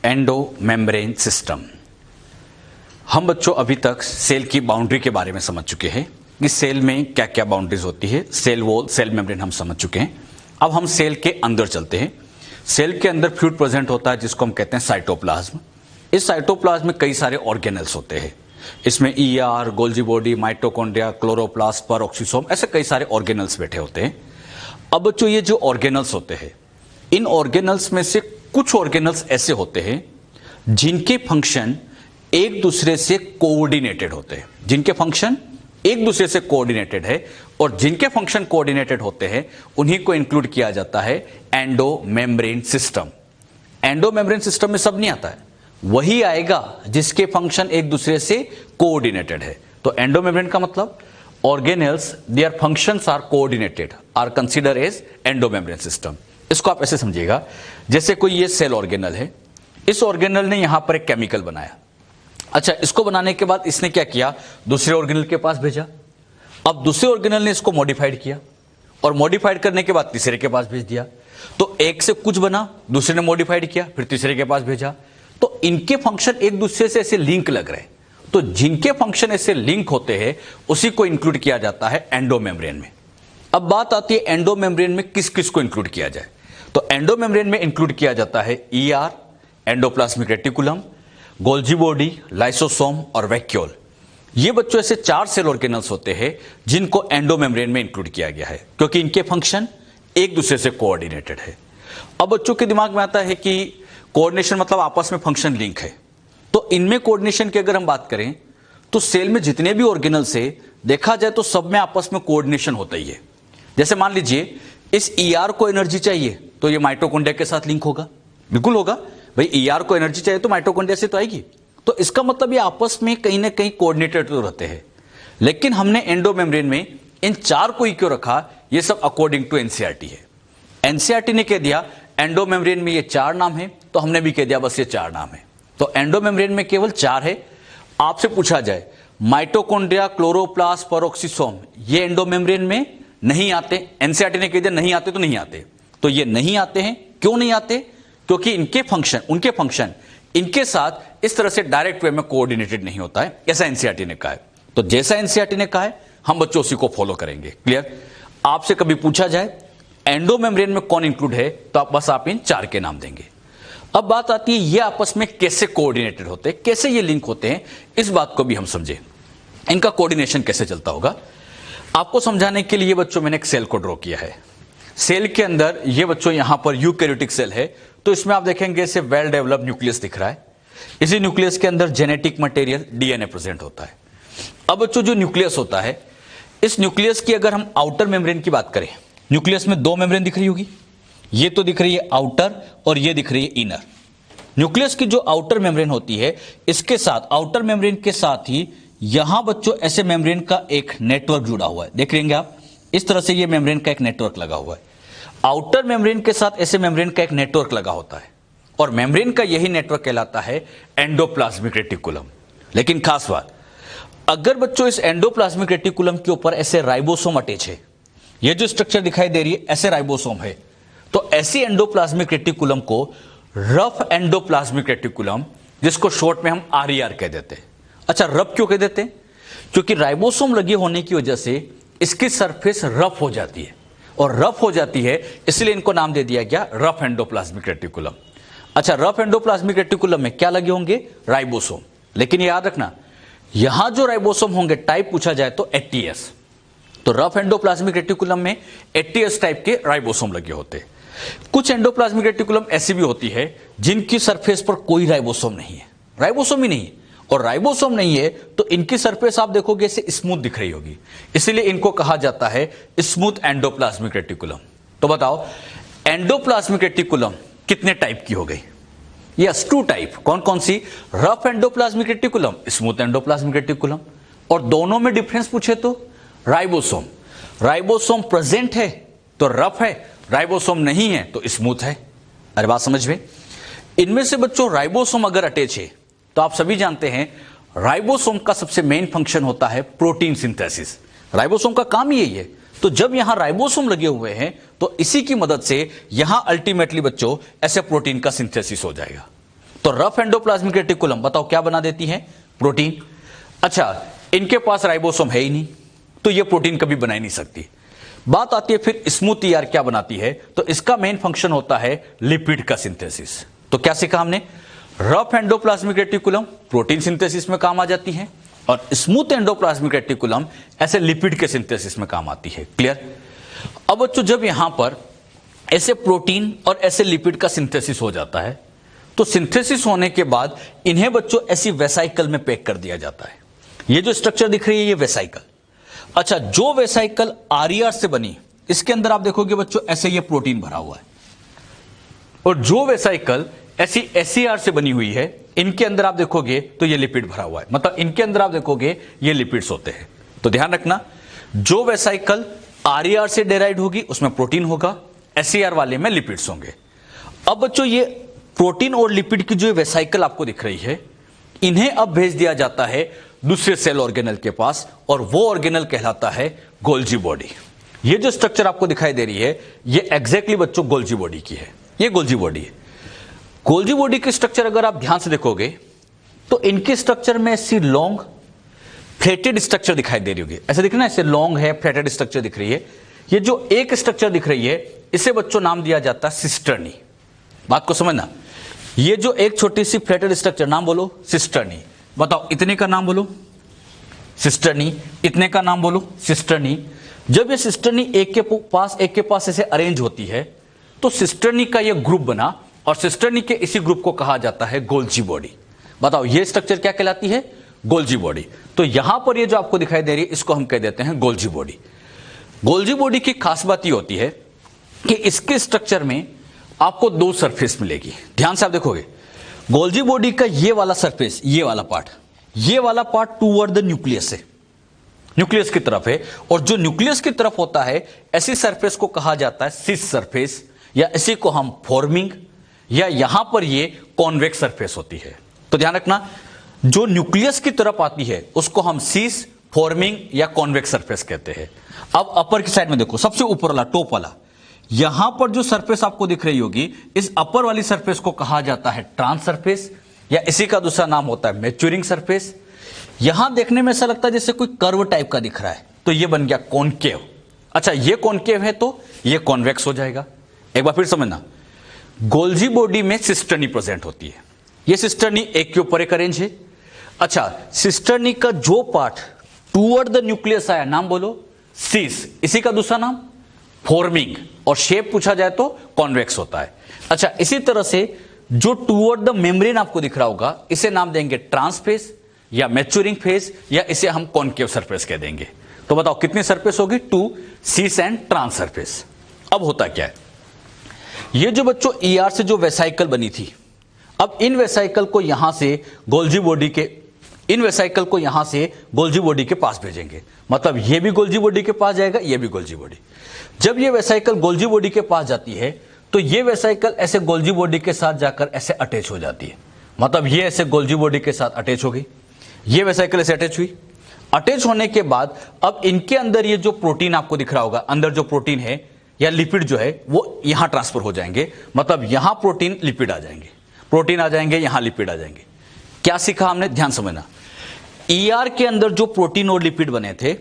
Endo membrane system. हम बच्चों अभी तक सेल की बाउंड्री के बारे में समझ चुके हैं कि सेल में क्या क्या बाउंड्रीज होती है। सेल वॉल, सेल मेम्ब्रेन हम समझ चुके हैं। अब हम सेल के अंदर चलते हैं। सेल के अंदर फ्लूइड प्रेजेंट होता है जिसको हम कहते हैं साइटोप्लाज्म। इस साइटोप्लाज्म में कई सारे ऑर्गेनेल्स होते हैं। इसमें ER, Golgi body, mitochondria, chloroplast, peroxisome, ऐसे कई सारे ऑर्गेनेल्स बैठे होते हैं। अब बच्चों ये जो ऑर्गेनल्स होते हैं, इन ऑर्गेनल्स में से कुछ ऑर्गेनल्स ऐसे होते हैं जिनके फंक्शन एक दूसरे से कोऑर्डिनेटेड होते हैं। जिनके फंक्शन एक दूसरे से कोऑर्डिनेटेड है और जिनके फंक्शन कोऑर्डिनेटेड होते हैं उन्हीं को इंक्लूड किया जाता है endo membrane system. Endo membrane system में सब नहीं आता है, वही आएगा जिसके फंक्शन एक दूसरे से कोऑर्डिनेटेड है। तो एंडो मेम्ब्रेन का मतलब organelles their functions are coordinated are consider as endomembrane system. इसको आप ऐसे समझिएगा, जैसे कोई ये सेल ऑर्गेनल है, इस ऑर्गेनल ने यहां पर एक केमिकल बनाया। अच्छा, इसको बनाने के बाद इसने क्या किया, दूसरे ऑर्गेनल के पास भेजा। अब दूसरे ऑर्गेनल ने इसको मॉडिफाइड किया और मॉडिफाइड करने के बाद तीसरे के पास भेज दिया। तो एक से कुछ बना, दूसरे ने मॉडिफाइड किया, फिर तीसरे के पास भेजा। तो इनके फंक्शन एक दूसरे से ऐसे लिंक लग रहे हैं। तो जिनके फंक्शन ऐसे लिंक होते हैं उसी को इंक्लूड किया जाता है एंडो मेम्ब्रेन में। अब बात आती है एंडो मेम्ब्रेन में किस किस को इंक्लूड किया जाए। तो एंडो मेम्ब्रेन में इंक्लूड किया जाता है ER, endoplasmic reticulum, Golgi body, lysosome और वैक्यूल। ये बच्चों ऐसे 4 सेल ऑर्गेनल्स होते हैं जिनको एंडो मेम्ब्रेन में इंक्लूड किया गया है क्योंकि इनके फंक्शन एक दूसरे से कोऑर्डिनेटेड है। अब बच्चों के दिमाग में आता है कि कोऑर्डिनेशन मतलब आपस में फंक्शन लिंक है। तो इनमें कोऑर्डिनेशन की अगर हम बात करें तो सेल में जितने भी ऑर्गेनल्स है, देखा जाए तो सब में आपस में कोऑर्डिनेशन होता ही है। जैसे मान लीजिए इस ईआर को एनर्जी चाहिए तो ये माइटोकॉन्ड्रिया के साथ लिंक होगा, बिल्कुल होगा भाई। ईआर को एनर्जी चाहिए तो माइटोकॉन्ड्रिया से तो आएगी। तो इसका मतलब ये आपस में कहीं ना कहीं कोऑर्डिनेटेड तो रहते हैं। लेकिन हमने एंडो मेम्ब्रेन में इन 4 को ही क्यों रखा, ये सब अकॉर्डिंग टू एनसीईआरटी है। एनसीईआरटी ने कह दिया एंडो मेम्ब्रेन में ये 4 नाम है, तो हमने भी कह दिया बस ये 4 नाम है। तो एंडो मेम्ब्रेन में केवल 4 है। आपसे पूछा जाए माइटोकॉन्ड्रिया, क्लोरोप्लास्ट, पेरोक्सिसोम, ये एंडो मेम्ब्रेन में नहीं आते। एनसीईआरटी ने कह दिया नहीं आते तो नहीं आते। तो ये नहीं आते हैं। क्यों नहीं आते? क्योंकि उनके फंक्शन इनके साथ इस तरह से डायरेक्ट वे में कोऑर्डिनेटेड नहीं होता है, ऐसा एनसीईआरटी ने कहा है। तो जैसा एनसीईआरटी ने कहा है हम बच्चों उसी को फॉलो करेंगे। क्लियर? आपसे कभी पूछा जाए एंडो मेम्ब्रेन में कौन इंक्लूड है तो आप इन 4 के नाम देंगे। अब बात आती है ये आपस में कैसे कोऑर्डिनेटेड होते हैं, कैसे ये लिंक होते हैं, इस बात को भी हम समझें। इनका कोऑर्डिनेशन कैसे चलता होगा आपको समझाने के लिए बच्चों मैंने एक सेल को ड्रॉ किया है। सेल के अंदर ये बच्चों यहां पर यूकैरियोटिक सेल है, तो इसमें आप देखेंगे इसे वेल डेवलप्ड न्यूक्लियस दिख रहा है। इसी न्यूक्लियस के अंदर जेनेटिक मटेरियल डीएनए प्रेजेंट होता है। अब बच्चों जो न्यूक्लियस होता है, इस न्यूक्लियस की अगर हम आउटर मेम्ब्रेन की बात करें, न्यूक्लियस में 2 मेम्ब्रेन दिख रही होगी, ये तो दिख रही है आउटर और ये दिख रही है इनर। न्यूक्लियस की जो आउटर मेम्ब्रेन होती है, इसके साथ आउटर मेम्ब्रेन के साथ ही यहां बच्चों ऐसे मेम्ब्रेन का एक नेटवर्क जुड़ा हुआ है। देख लेंगे आप, इस तरह से ये मेम्ब्रेन का एक नेटवर्क लगा हुआ है। आउटर मेम्ब्रेन के साथ ऐसे मेम्ब्रेन का एक नेटवर्क लगा होता है और मेम्ब्रेन का यही नेटवर्क कहलाता है एंडोप्लाज्मिक रेटिकुलम। लेकिन खास बात, अगर बच्चों इस एंडोप्लाज्मिक रेटिकुलम के ऊपर ऐसे राइबोसोम अटैच है, ये जो स्ट्रक्चर दिखाई दे रही है ऐसे राइबोसोम है, तो ऐसी एंडोप्लाज्मिक रेटिकुलम को रफ एंडोप्लाज्मिक रेटिकुलम, जिसको शॉर्ट में हम आरईआर कह देते हैं। अच्छा, रफ क्यों कह देते हैं? क्योंकि राइबोसोम लगे होने की वजह से इसकी सरफेस रफ हो जाती है और रफ हो जाती है इसलिए इनको नाम दे दिया गया रफ एंडोप्लाज्मिक रेटिकुलम। अच्छा, रफ एंडोप्लाज्मिक रेटिकुलम में क्या लगे होंगे? राइबोसोम। लेकिन याद रखना, यहां जो राइबोसोम होंगे टाइप पूछा जाए तो एटीएस। तो रफ एंडोप्लाज्मिक रेटिकुलम में एटीएस टाइप के राइबोसोम लगे होते हैं। कुछ एंडोप्लाज्मिक रेटिकुलम ऐसी भी होती है जिनकी सरफेस पर कोई राइबोसोम नहीं है, राइबोसोम ही नहीं है। और राइबोसोम नहीं है तो इनकी सरफेस आप देखोगे ऐसे स्मूथ दिख रही होगी, इसलिए इनको कहा जाता है स्मूथ एंडोप्लाज्मिक रेटिकुलम। तो बताओ एंडोप्लाज्मिक रेटिकुलम कितने टाइप की हो गई? Yes, 2 type. कौन कौन सी? Rough endoplasmic reticulum, smooth endoplasmic reticulum. और दोनों में डिफरेंस पूछे तो राइबोसोम प्रेजेंट है तो रफ है, राइबोसोम नहीं है तो स्मूथ है। अरे बात समझ में? इनमें से बच्चों राइबोसोम अगर अटैच है तो आप सभी जानते हैं राइबोसोम का सबसे मेन फंक्शन होता है प्रोटीन सिंथेसिस। राइबोसोम का काम ही यही है। तो जब यहां राइबोसोम लगे हुए हैं तो इसी की मदद से यहां अल्टीमेटली बच्चों ऐसे प्रोटीन का सिंथेसिस हो जाएगा। तो रफ एंडोप्लाज्मिक रेटिकुलम बताओ क्या बना देती है? प्रोटीन। अच्छा, इनके पास राइबोसोम है ही नहीं, तो ये प्रोटीन कभी बना ही नहीं सकती। बात आती है फिर स्मूथ ईआर क्या बनाती है? तो इसका मेन फंक्शन होता है लिपिड का सिंथेसिस। तो क्या सीखा हमने? Rough endoplasmic reticulum protein synthesis में काम आ जाती है, और स्मूथ एंडोप्लाज्मिक रेटिकुलम ऐसे लिपिड के सिंथेसिस में काम आती है। क्लियर? अब बच्चों, जब यहां पर ऐसे प्रोटीन और ऐसे लिपिड का सिंथेसिस हो जाता है, तो सिंथेसिस होने के बाद इन्हें बच्चों ऐसी वेसाइकल में पैक कर दिया जाता है। ये जो स्ट्रक्चर दिख रही है ये वेसाइकल। अच्छा, जो वेसाइकल आरईआर से बनी, इसके अंदर आप देखोगे बच्चों ऐसे ये प्रोटीन भरा हुआ है, और जो वेसाइकल ऐसी एसईआर से बनी हुई है, इनके अंदर आप देखोगे तो ये लिपिड भरा हुआ है। मतलब इनके अंदर आप देखोगे ये लिपिड्स होते हैं। तो ध्यान रखना, जो वेसाइकल आरईआर से डेराइव होगी उसमें प्रोटीन होगा, एसईआर वाले में लिपिड्स होंगे। अब बच्चों, ये प्रोटीन और लिपिड की जो वेसाइकल आपको दिख रही है, इन्हें अब भेज दिया जाता है दूसरे सेल ऑर्गेनल के पास, और वो ऑर्गेनल कहलाता है गोल्जी बॉडी। ये जो स्ट्रक्चर आपको दिखाई दे रही है, ये एग्जैक्टली बच्चों गोल्जी बॉडी की है। ये गोल्जी बॉडी है। गोल्जी बॉडी की स्ट्रक्चर अगर आप ध्यान से देखोगे तो इनके स्ट्रक्चर में ऐसी लॉन्ग फ्लैटेड स्ट्रक्चर दिखाई दे रही होगी। ऐसे दिख रहा है, ऐसे लॉन्ग है, फ्लैटेड स्ट्रक्चर दिख रही है। ये जो एक स्ट्रक्चर दिख रही है, इसे बच्चों नाम दिया जाता है सिस्टर्नी। बात को समझना, ये जो एक छोटी सी फ्लैटेड स्ट्रक्चर, नाम बोलो सिस्टर्नी। बताओ, इतने का नाम बोलो सिस्टर्नी, इतने का नाम बोलो सिस्टर्नी। जब ये सिस्टर्नी एक के पास ऐसे अरेंज होती है, तो सिस्टर्नी का ये ग्रुप बना, और सिस्टर्नी के इसी ग्रुप को कहा जाता है गोल्जी बॉडी। बताओ, ये स्ट्रक्चर क्या कहलाती है? Golgi body. तो यहां पर ये जो आपको दिखाई दे रही है, इसको हम कह देते हैं गोल्जी बॉडी। गोल्जी बॉडी की खास बात ये होती है कि इसके स्ट्रक्चर में आपको दो सरफेस मिलेगी। ध्यान से आप देखोगे, गोल्जी बॉडी का ये वाला सरफेस, ये वाला पार्ट टूवर्ड द न्यूक्लियस है, न्यूक्लियस की तरफ है। और जो न्यूक्लियस की तरफ होता है, ऐसी सरफेस को कहा जाता है सिस सरफेस, या इसी को हम फॉर्मिंग, या यहां पर ये कॉन्वेक्स सरफेस होती है। तो ध्यान रखना, जो न्यूक्लियस की तरफ आती है उसको हम सिस, फॉर्मिंग या कॉन्वेक्स सरफेस कहते हैं। अब अपर की साइड में देखो, सबसे ऊपर वाला, टॉप वाला, यहां पर जो सरफेस आपको दिख रही होगी, इस अपर वाली सरफेस को कहा जाता है ट्रांस सरफेस, या इसी का दूसरा नाम होता है मैच्योरिंग सरफेस। यहां देखने में ऐसा लगता है जैसे कोई कर्व टाइप का दिख रहा है, तो ये बन गया कॉनकेव। अच्छा, ये कॉनकेव है तो ये कॉन्वेक्स हो जाएगा। एक बार फिर समझना, गोल्जी बॉडी में सिस्टर्नी प्रेजेंट होती है। ये सिस्टर्नी एक के ऊपर एक अरेंज है। अच्छा, सिस्टर्नी का जो पार्ट टूवर्ड द न्यूक्लियस आया, नाम बोलो सिस, इसी का दूसरा नाम फॉर्मिंग, और शेप पूछा जाए तो कॉन्वेक्स होता है। अच्छा, इसी तरह से जो टूवर्ड द मेम्ब्रेन आपको दिख रहा होगा, इसे नाम देंगे ट्रांस फेस या मैच्योरिंग फेस, या इसे हम कॉनकेव सरफेस कह देंगे। तो बताओ कितनी सरफेस होगी? 2 सिस एंड ट्रांस सरफेस। अब होता क्या है, ये जो बच्चों ईआर से जो वेसाइकल बनी थी, अब इन वेसाइकल को यहां से गोल्जी बॉडी के पास भेजेंगे। मतलब ये भी गोल्जी बॉडी के पास जाएगा, ये भी गोल्जी बॉडी। जब ये वेसाइकल गोल्जी बॉडी के पास जाती है, तो ये वेसाइकल ऐसे गोल्जी बॉडी के साथ जाकर ऐसे अटैच हो जाती है। मतलब ये ऐसे गोल्जी बॉडी के साथ अटैच हो गई, ये वेसाइकल ऐसे अटैच हुई। अटैच होने के बाद अब इनके अंदर ये जो प्रोटीन आपको दिख रहा होगा, अंदर जो प्रोटीन है या लिपिड जो है, वो यहां ट्रांसफर हो जाएंगे। मतलब यहां प्रोटीन लिपिड आ जाएंगे, प्रोटीन आ जाएंगे, यहां लिपिड आ जाएंगे। क्या सीखा हमने? ध्यान समझना, ईआर के अंदर जो प्रोटीन और लिपिड बने थे,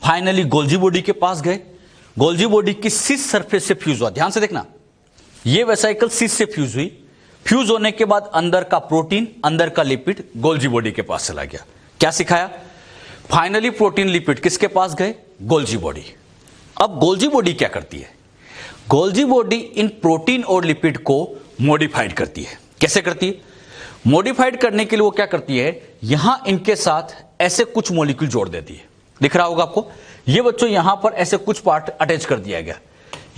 फाइनली गोल्जी बॉडी के पास गए, गोल्जी बॉडी की सिस सरफेस से फ्यूज हुआ। ध्यान से देखना, ये वेसाइकल सिस से फ्यूज हुई, फ्यूज होने के बाद अंदर का प्रोटीन, अंदर का लिपिड गोल्जी बॉडी के पास चला गया। क्या सिखाया? फाइनली प्रोटीन लिपिड किसके पास गए? Golgi body. अब गोल्जी बॉडी क्या करती है? गोल्जी बॉडी इन प्रोटीन और लिपिड को मॉडिफाइड करती है। कैसे करती है? मॉडिफाइड करने के लिए वो क्या करती है, यहां इनके साथ ऐसे कुछ मॉलिक्यूल जोड़ देती है। दिख रहा होगा आपको, ये बच्चों यहां पर ऐसे कुछ पार्ट अटैच कर दिया गया।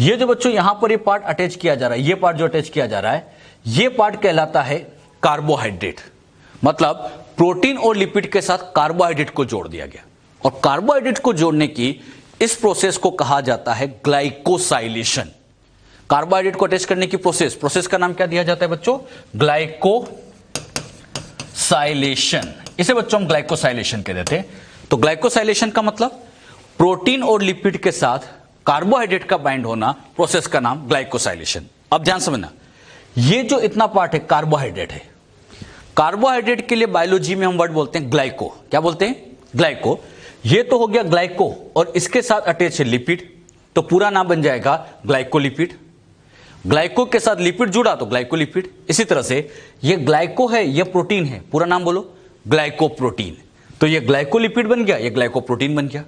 ये जो बच्चों यहां पर ये पार्ट अटैच किया जा रहा है, ये पार्ट जो अटैच किया जा रहा है, ये पार्ट कहलाता है कार्बोहाइड्रेट। मतलब प्रोटीन और लिपिड के साथ कार्बोहाइड्रेट को जोड़ दिया गया, और कार्बोहाइड्रेट को जोड़ने की इस प्रोसेस को कहा जाता है ग्लाइकोसाइलेशन। कार्बोहाइड्रेट को अटैच करने की प्रोसेस का नाम क्या दिया जाता है बच्चों? ग्लाइकोसाइलेशन। इसे बच्चों हम ग्लाइकोसाइलेशन कह देते हैं। तो ग्लाइकोसाइलेशन का मतलब प्रोटीन और लिपिड के साथ कार्बोहाइड्रेट का बाइंड होना, प्रोसेस का नाम ग्लाइकोसाइलेशन। अब ध्यान समझना, ये जो इतना पार्ट है कार्बोहाइड्रेट है, कार्बोहाइड्रेट के लिए बायोलॉजी में हम वर्ड बोलते हैं ग्लाइको। क्या बोलते हैं? ग्लाइको। ये तो हो गया ग्लाइको, और इसके साथ अटैच है लिपिड, तो पूरा नाम बन जाएगा ग्लाइकोलिपिड। ग्लाइको के साथ लिपिड जुड़ा तो ग्लाइकोलिपिड। इसी तरह से ये ग्लाइको है, ये प्रोटीन है, पूरा नाम बोलो ग्लाइकोप्रोटीन। तो ये ग्लाइकोलिपिड बन गया, ये ग्लाइकोप्रोटीन बन गया।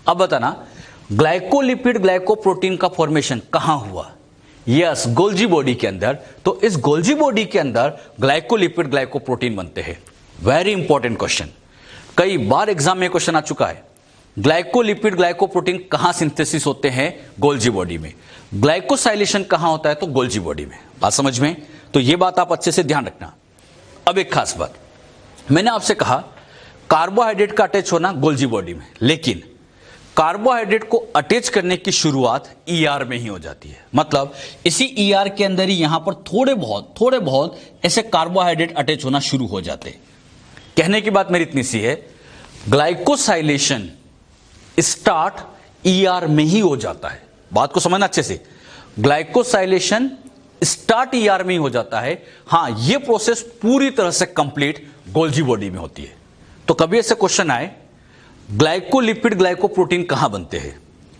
अब बताना ग्लाइकोलिपिड ग्लाइकोप्रोटीन का फॉर्मेशन कहां हुआ? यस, गोल्जी बॉडी के अंदर। तो इस गोल्जी बॉडी के अंदर ग्लाइकोलिपिड ग्लाइकोप्रोटीन बनते हैं। वेरी इंपॉर्टेंट क्वेश्चन, कई बार एग्जाम में क्वेश्चन आ चुका है। ग्लाइकोलिपिड ग्लाइकोप्रोटीन कहां सिंथेसिस होते हैं? गोल्जी बॉडी में। ग्लाइकोसाइलेशन कहां होता है? तो गोल्जी बॉडी में। बात समझ में? तो यह बात आप अच्छे से ध्यान रखना। अब एक खास बात, मैंने आपसे कहा कार्बोहाइड्रेट का अटैच होना गोल्जी बॉडी में, लेकिन कार्बोहाइड्रेट को अटैच करने की शुरुआत ईआर में ही हो जाती है। मतलब इसी ईआर के अंदर ही यहां पर थोड़े बहुत ऐसे कार्बोहाइड्रेट अटैच होना शुरू हो जाते हैं। कहने की बात मेरी इतनी सी है, ग्लाइकोसाइलेशन स्टार्ट ईआर में ही हो जाता है। बात को समझना अच्छे से, ग्लाइकोसाइलेशन स्टार्ट ईआर में ही हो जाता है। हां, यह प्रोसेस पूरी तरह से कंप्लीट गोल्जी बॉडी में होती है। तो कभी ऐसे क्वेश्चन आए ग्लाइकोलिपिड ग्लाइकोप्रोटीन कहां बनते हैं,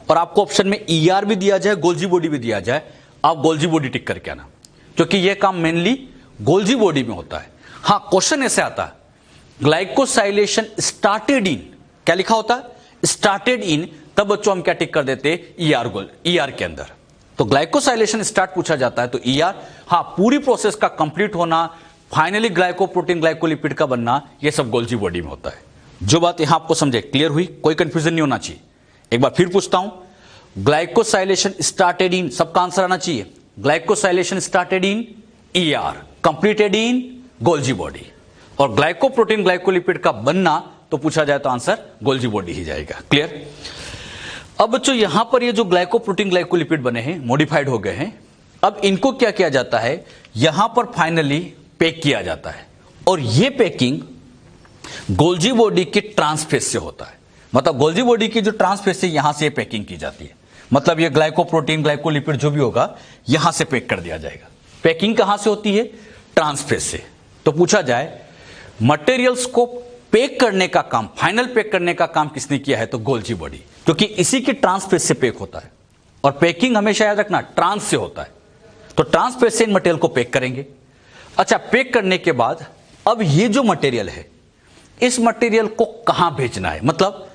और आपको ऑप्शन में ईआर भी दिया जाए, गोल्जी बॉडी भी दिया जाए, आप गोल्जी बॉडी टिक करके आना, क्योंकि यह काम मेनली गोल्जी बॉडी में होता है। हां, क्वेश्चन ऐसे आता है ग्लाइकोसाइलेशन स्टार्टेड इन, क्या लिखा होता है? स्टार्टेड इन, तब बच्चों हम क्या टिक कर देते? ईआर के अंदर। तो ग्लाइकोसाइलेशन स्टार्ट पूछा जाता है तो ईआर, हां, पूरी प्रोसेस का कंप्लीट होना, फाइनली ग्लाइकोप्रोटीन ग्लाइकोलिपिड का बनना, यह सब गोल्जी बॉडी में होता है। जो बात यहां आपको समझे, क्लियर हुई? कोई कंफ्यूजन नहीं होना चाहिए। एक बार फिर पूछता हूं, ग्लाइकोसाइलेशन स्टार्टेड इन, सबका आंसर आना चाहिए। Glycosylation started in ER, completed in Golgi body, और ग्लाइकोप्रोटीन ग्लाइकोलिपिड का बनना तो पूछा जाए तो आंसर गोल्जी बॉडी ही जाएगा। क्लियर? अब बच्चों यहां पर ये जो ग्लाइकोप्रोटीन ग्लाइकोलिपिड बने हैं, मॉडिफाइड हो गए हैं। अब इनको क्या किया जाता है? यहां पर फाइनली पैक किया जाता है, और यह पैकिंग गोल्जी बॉडी के ट्रांसफेज से होता है। मतलब गोल्जी बॉडी की जो ट्रांसफेज से यहां से पैकिंग की जाती है। मतलब ये ग्लाइकोप्रोटीन ग्लाइकोलिपिड जो भी होगा यहां से पैक कर दिया जाएगा। पैकिंग कहां से होती है? ट्रांसफेज से। तो पूछा जाए मटेरियल्स को पैक करने का काम, फाइनल पैक करने का काम किसने किया है? तो गोल्जी बॉडी, क्योंकि इसी के ट्रांसफेज से पैक होता है, और पैकिंग हमेशा याद रखना ट्रांस से होता है। तो ट्रांसफेज से इन मटेरियल को पैक करेंगे। अच्छा, पैक करने के बाद अब ये जो मटेरियल है, इस मटेरियल को कहां भेजना है? मतलब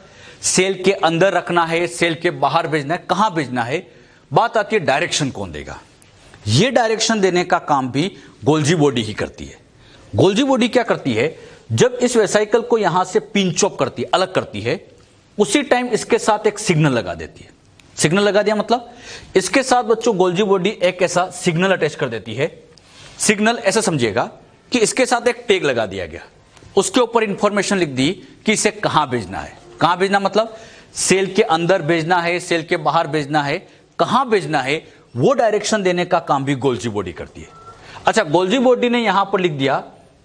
सेल के अंदर रखना है, सेल के बाहर भेजना है, कहां भेजना है? बात आती है डायरेक्शन कौन देगा। यह डायरेक्शन देने का काम भी गोल्जी बॉडी ही करती है। गोल्जी बॉडी क्या करती है? जब इस वेसाइकल को यहां से पिंच ऑफ करती है, अलग करती है, उसी टाइम इसके साथ एक सिग्नल लगा देती है। सिग्नल लगा दिया मतलब इसके साथ बच्चों गोल्जी बॉडी एक ऐसा सिग्नल अटैच कर देती है। सिग्नल ऐसा समझिएगा कि इसके साथ एक टैग लगा दिया गया, उसके ऊपर इंफॉर्मेशन लिख दी कि इसे कहां भेजना है। कहां भेजना मतलब सेल के अंदर भेजना है, सेल के बाहर भेजना है, कहां भेजना है, वो डायरेक्शन देने का काम भी गोल्जी बॉडी करती है। अच्छा, गोल्जी बॉडी ने यहां पर लिख दिया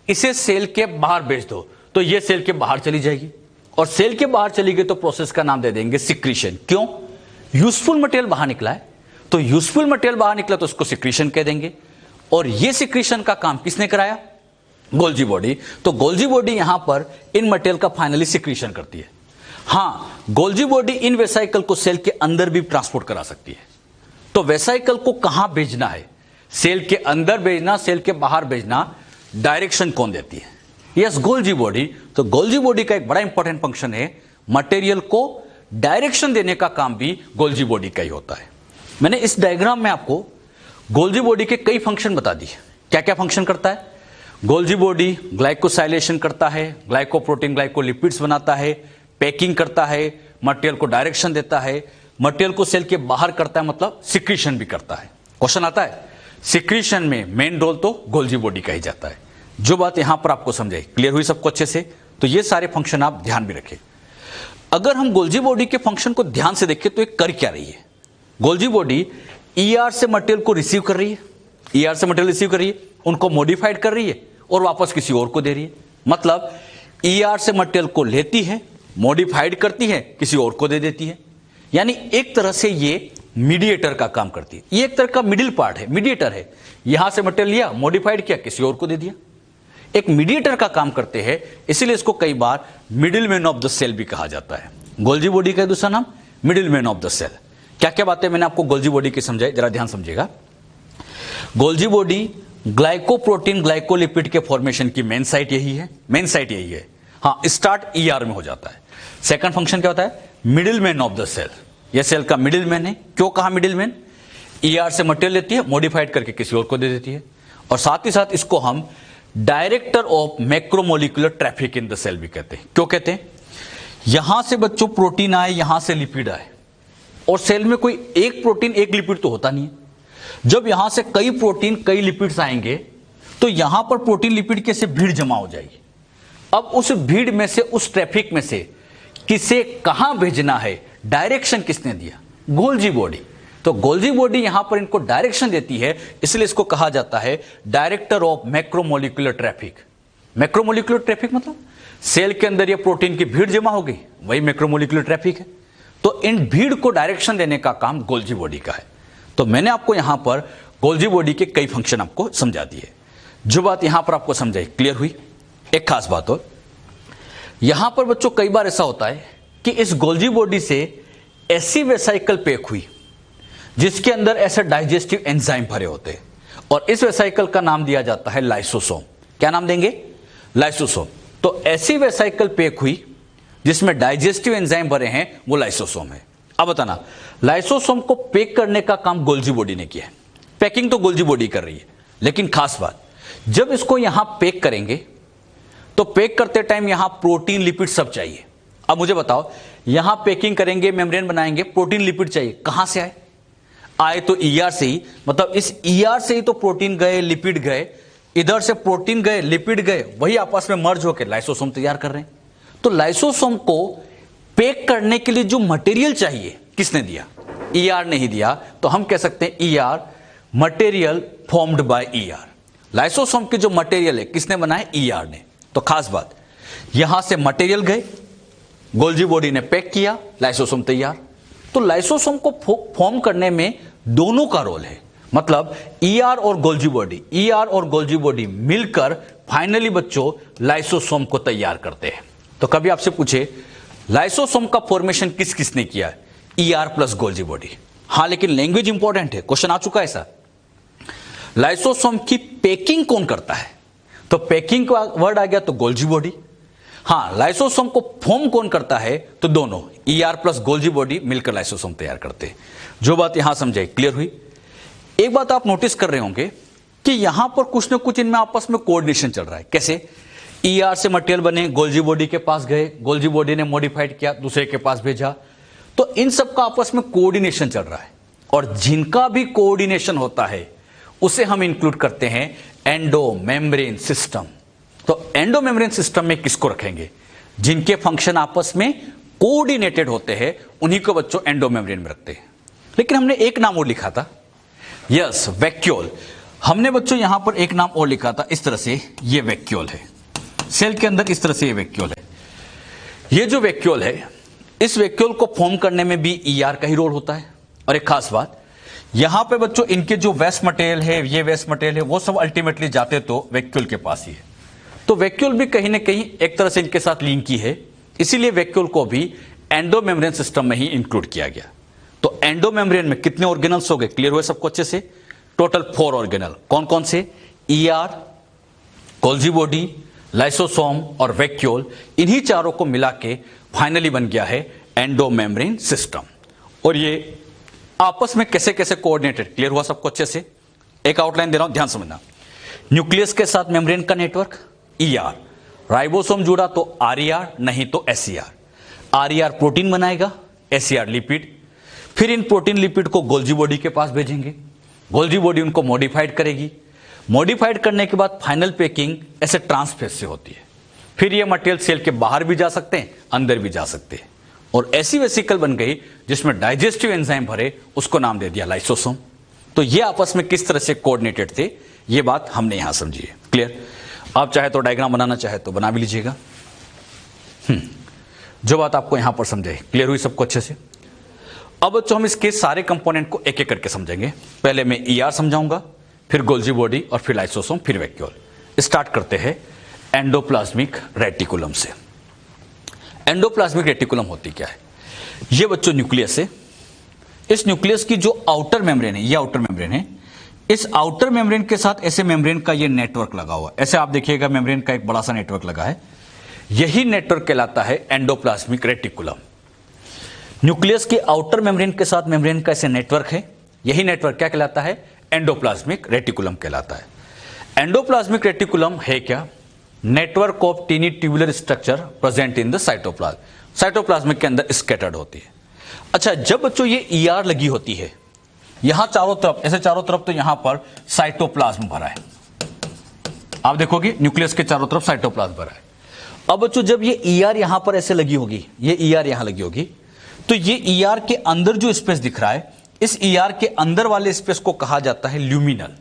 इसे सेल के बाहर भेज दो, तो ये सेल के बाहर चली जाएगी, और सेल के बाहर चली गई तो प्रोसेस का नाम दे देंगे सिक्रीशन। क्यों? यूजफुल मटेरियल बाहर निकला है, तो यूजफुल मटेरियल बाहर निकला तो उसको सिक्रीशन कह देंगे। और ये सिक्रीशन का काम किसने कराया? Golgi body. तो गोल्जी बॉडी यहां पर इन मटेरियल का फाइनली सिक्रीशन करती है। हां, गोल्जी बॉडी इन वेसाइकल को सेल के अंदर भी ट्रांसपोर्ट करा सकती है। तो वेसाइकल को कहां भेजना है? सेल के अंदर भेजना, सेल के बाहर भेजना, डायरेक्शन कौन देती है? Yes, Golgi body. तो गोल्जी बॉडी का एक बड़ा इंपॉर्टेंट फंक्शन है, मटेरियल को डायरेक्शन देने का काम भी गोल्जी बॉडी का ही होता है। मैंने इस डायग्राम में आपको गोल्जी बॉडी के कई फंक्शन बता दिए। क्या क्या फंक्शन करता है गोल्जी बॉडी? ग्लाइकोसाइलेशन करता है, ग्लाइकोप्रोटीन ग्लाइकोलिपिड्स बनाता है, पैकिंग करता है, मटेरियल को डायरेक्शन देता है, मटेरियल को सेल के बाहर करता है, मतलब सिक्रीशन भी करता है। क्वेश्चन आता है सिक्रीशन में मेन रोल तो गोल्जी बॉडी का ही जाता है। जो बात यहां पर आपको समझे, क्लियर हुई सबको अच्छे से? तो ये सारे फंक्शन आप ध्यान में रखें। अगर हम गोल्जी बॉडी के फंक्शन को ध्यान से देखें तो ये कर क्या रही है? गोल्जी बॉडी ईआर से मटेरियल को रिसीव कर रही है, ईआर से मटेरियल रिसीव कर रही है, उनको मॉडिफाइड कर रही है और वापस किसी और को दे रही है। मतलब ईआर से मटेरियल को लेती है, मॉडिफाइड करती है, किसी और को दे देती है। यानी एक तरह से ये मीडिएटर का काम करती है। ये एक तरह का मिडिल पार्ट है, मीडिएटर है। यहां से मटेरियल लिया, मॉडिफाइड किया, किसी और को दे दिया। एक मीडिएटर का काम करते हैं, इसीलिए इसको कई बार middle man of the cell भी कहा जाता है। गोल्जी बॉडी का दूसरा नाम middle man of the cell. क्या क्या बातें मैंने आपको गोल्जी बॉडी की समझाई, जरा ध्यान समझिएगा। गोल्जी बॉडी ग्लाइकोप्रोटीन ग्लाइकोलिपिड के फॉर्मेशन की मेन साइट यही है, मेन साइट यही है। हाँ, स्टार्ट ईआर में हो जाता है। सेकंड फंक्शन क्या होता है, middle man of the cell. यह सेल का मिडिल मैन है। क्यों कहा मिडिल मैन, ईआर से मटेरियल लेती है, मॉडिफाइड करके किसी और को दे देती है, और साथ ही साथ इसको हम director of macromolecular traffic in the cell भी कहते हैं। क्यों कहते हैं, यहां से बच्चों प्रोटीन आए, यहां से लिपिड आए, और सेल में कोई एक प्रोटीन एक लिपिड तो होता नहीं है। जब यहां से कई प्रोटीन कई लिपिड्स आएंगे तो यहां पर प्रोटीन लिपिड की से भीड़ जमा हो जाएगी। अब उस भीड़ में से, उस ट्रैफिक में से किसे कहां भेजना है, डायरेक्शन किसने दिया, गोल्जी बॉडी। तो गोल्जी बॉडी यहां पर इनको डायरेक्शन देती है, इसलिए इसको कहा जाता है director of macromolecular traffic. Macromolecular traffic मतलब सेल के अंदर ये प्रोटीन की भीड़ जमा हो गई, वही मैक्रोमोलिकुलर ट्रैफिक है। तो इन भीड़ को डायरेक्शन देने का काम गोल्जी बॉडी का है। तो मैंने आपको यहां पर गोल्जी बॉडी के कई फंक्शन आपको समझा दिए। जो बात यहां पर आपको समझाई, क्लियर हुई। एक खास बात और, यहां पर बच्चों कई बार ऐसा होता है कि इस गोल्जी बॉडी से ऐसी वेसाइकल पैक हुई जिसके अंदर ऐसे डाइजेस्टिव एंजाइम भरे होते हैं, और इस वेसाइकल का नाम दिया जाता है लाइसोसोम। क्या नाम देंगे, लाइसोसोम। तो ऐसी वेसाइकल पैक हुई जिसमें डाइजेस्टिव एंजाइम भरे हैं, वो लाइसोसोम है। अब बताना, लाइसोसोम को पैक करने का काम गोल्जी बॉडी ने किया है। पैकिंग तो गोल्जी बॉडी कर रही है, लेकिन खास बात, जब इसको यहां पैक करेंगे तो पैक करते टाइम यहां प्रोटीन लिपिड सब चाहिए। अब मुझे बताओ, यहां पैकिंग करेंगे, मेम्ब्रेन बनाएंगे, प्रोटीन लिपिड चाहिए, कहां से आए, आए तो ईआर से ही। मतलब इस ईआर से ही तो प्रोटीन गए, लिपिड गए, इधर से प्रोटीन गए, लिपिड गए, वही आपस में मर्ज होकर लाइसोसोम तैयार कर रहे हैं। तो लाइसोसोम को पैक करने के लिए जो मटेरियल चाहिए किसने दिया, ईआर ने ही दिया। तो हम कह सकते हैं ER, material formed by ER. Lysosome के जो मटेरियल है किसने बनाए, ईआर ने। तो खास बात, यहां से मटेरियल गए, गोल्जी बॉडी ने पैक किया, लाइसोसोम तैयार। तो लाइसोसोम को फॉर्म करने में दोनों का रोल है। मतलब ईआर और गोल्जी बॉडी, ईआर और गोल्जी बॉडी मिलकर फाइनली बच्चों लाइसोसोम को तैयार करते हैं। तो कभी आपसे पूछे लाइसोसोम का फॉर्मेशन किस किसने किया है, ईआर प्लस गोल्जी बॉडी। हां, लेकिन लैंग्वेज इंपॉर्टेंट है, क्वेश्चन आ चुका है ऐसा। लाइसोसोम की पैकिंग कौन करता है, तो पैकिंग का वर्ड आ गया तो गोल्जी बॉडी। हां, लाइसोसोम को फॉर्म कौन करता है, तो दोनों ईआर प्लस गोल्जी बॉडी मिलकर लाइसोसोम तैयार करते हैं। जो बात यहां समझाई, क्लियर हुई। एक बात आप नोटिस कर रहे होंगे कि यहां पर कुछ ना कुछ इनमें आपस में कोऑर्डिनेशन चल रहा है। कैसे, ईआर से मटेरियल बने, गोल्जी बॉडी के पास गए, गोल्जी बॉडी ने मॉडिफाइड किया, दूसरे के पास भेजा। तो इन सब का आपस में कोऑर्डिनेशन चल रहा है, और जिनका भी कोऑर्डिनेशन होता है उसे हम इंक्लूड करते हैं एंडो मेम्ब्रेन सिस्टम। तो एंडो मेम्ब्रेन सिस्टम में किसको रखेंगे, जिनके फंक्शन आपस में कोऑर्डिनेटेड होते हैं, उन्हीं को बच्चों एंडो मेम्ब्रेन में रखते हैं। लेकिन हमने एक नाम और लिखा था, यस, वैक्यूल। हमने बच्चों यहां पर एक नाम और लिखा था, इस तरह से, ये वैक्यूल है। सेल के अंदर इस तरह से ये वैक्यूल है। ये जो वैक्यूल है, इस वैक्यूल को फॉर्म करने में भी ईआर का ही रोल होता है। और एक खास बात, यहां पे बच्चों इनके जो वेस्ट मटेरियल है, ये वेस्ट मटेरियल है, वो सब अल्टीमेटली जाते तो वैक्यूल के पास ही है। तो वैक्यूल भी कहीं ना कहीं एक तरह से इनके साथ लिंक की है, इसीलिए वैक्यूल को भी एंडो मेम्ब्रेन सिस्टम में ही इंक्लूड किया गया। तो एंडो मेम्ब्रेन में कितने ऑर्गेनल्स हो गए, क्लियर हुए सबको अच्छे से, टोटल 4 ऑर्गेनल। कौन कौन से, ईआर, गोल्जी बॉडी, लाइसोसोम और वैक्यूल। इन्हीं चारों को मिला के फाइनली बन गया है एंडो मेम्ब्रेन सिस्टम। और ये आपस में कैसे कैसे कोऑर्डिनेटेड, क्लियर हुआ सबको अच्छे से। एक आउटलाइन दे रहा हूं, ध्यान समझना। न्यूक्लियस के साथ मेम्ब्रेन का नेटवर्क ईआर, राइबोसोम जुड़ा तो आरईआर, नहीं तो एसईआर। आरईआर प्रोटीन बनाएगा, एसईआर लिपिड। फिर इन प्रोटीन लिपिड को गोल्जी बॉडी के पास भेजेंगे, गोल्जी बॉडी उनको मॉडिफाइड करेगी। मॉडिफाइड करने के बाद फाइनल पैकिंग ऐसे ट्रांसफेज से होती है। फिर ये मटेरियल सेल के बाहर भी जा सकते हैं, अंदर भी जा सकते हैं, और ऐसी वेसिकल बन गई जिसमें डाइजेस्टिव एंजाइम भरे, उसको नाम दे दिया लाइसोसोम। तो ये आपस में किस तरह से कोऑर्डिनेटेड थे, ये बात हमने यहां समझी है, क्लियर। आप चाहे तो डायग्राम बनाना चाहे तो बना भी लीजिएगा। जो बात आपको यहां पर समझाई, क्लियर हुई सबको अच्छे से। अब बच्चों हम इसके सारे कंपोनेंट को एक एक करके समझेंगे। पहले मैं ईआर समझाऊंगा, फिर गोल्जी बॉडी, और फिर लाइसोसोम, फिर वैक्यूल। स्टार्ट करते हैं एंडोप्लाज्मिक रेटिकुलम से। एंडोप्लाज्मिक रेटिकुलम होती क्या है? ये बच्चों न्यूक्लियस है। इस न्यूक्लियस की जो आउटर मेम्ब्रेन है, ये आउटर मेम्ब्रेन है। इस आउटर मेम्ब्रेन के साथ ऐसे मेम्ब्रेन का ये नेटवर्क लगा हुआ है। ऐसे आप देखिएगा मेम्ब्रेन का एक बड़ा सा नेटवर्क लगा है। यही नेटवर्क कहलाता है एंडोप्लाज्मिक रेटिकुलम। न्यूक्लियस के आउटर मेम्ब्रेन के साथ मेम्ब्रेन का ऐसे नेटवर्क है। यही नेटवर्क क्या कहलाता है? एंडोप्लाज्मिक रेटिकुलम कहलाता है। एंडोप्लाज्मिक रेटिकुलम है क्या? Network of tiny tubular structure present in the cytoplasm. Cytoplasm के अंदर स्कैटर्ड होती है। अच्छा, जब बच्चों ये ईआर लगी होती है यहां चारों तरफ, ऐसे चारों तरफ, तो यहां पर साइटोप्लाज्म भरा है। आप देखोगे न्यूक्लियस के चारों तरफ साइटोप्लाज्म भरा है। अब बच्चों जब ये ईआर यहां पर ऐसे लगी होगी, ये ईआर यहां लगी होगी, तो ये ईआर के अंदर जो स्पेस दिख रहा है, इस ईआर के अंदर वाले स्पेस को कहा जाता है ल्यूमिनल।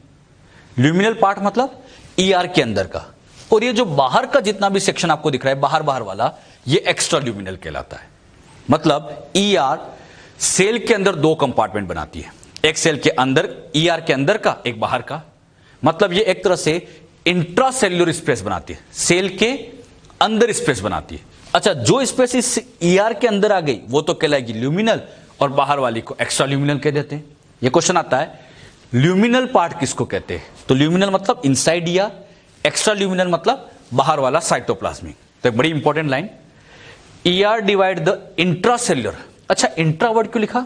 ल्यूमिनल पार्ट मतलब ईआर के अंदर का। और ये जो बाहर का जितना भी सेक्शन आपको दिख रहा है, बाहर बाहर वाला, ये एक्स्ट्रा ल्यूमिनल कहलाता है। मतलब ईआर सेल के अंदर दो कंपार्टमेंट बनाती है, एक सेल के अंदर, ईआर के अंदर का, एक बाहर का। मतलब ये एक तरह से इंट्रासेल्युलर स्पेस बनाती है, सेल के अंदर स्पेस बनाती है। अच्छा, जो स्पेस इस ईआर के अंदर आ गई वो तो कहलाएगी ल्यूमिनल, और बाहर वाली को एक्स्ट्रा ल्यूमिनल कह देते हैं। ये क्वेश्चन आता है ल्यूमिनल पार्ट किसको कहते हैं? तो ल्यूमिनल मतलब इनसाइड ईआर, एक्स्ट्रा ल्यूमिनल मतलब बाहर वाला साइटोप्लाज्मिक। तो एक बड़ी important line, ER divide the intracellular. अच्छा, इंट्रा वर्ड क्यों लिखा?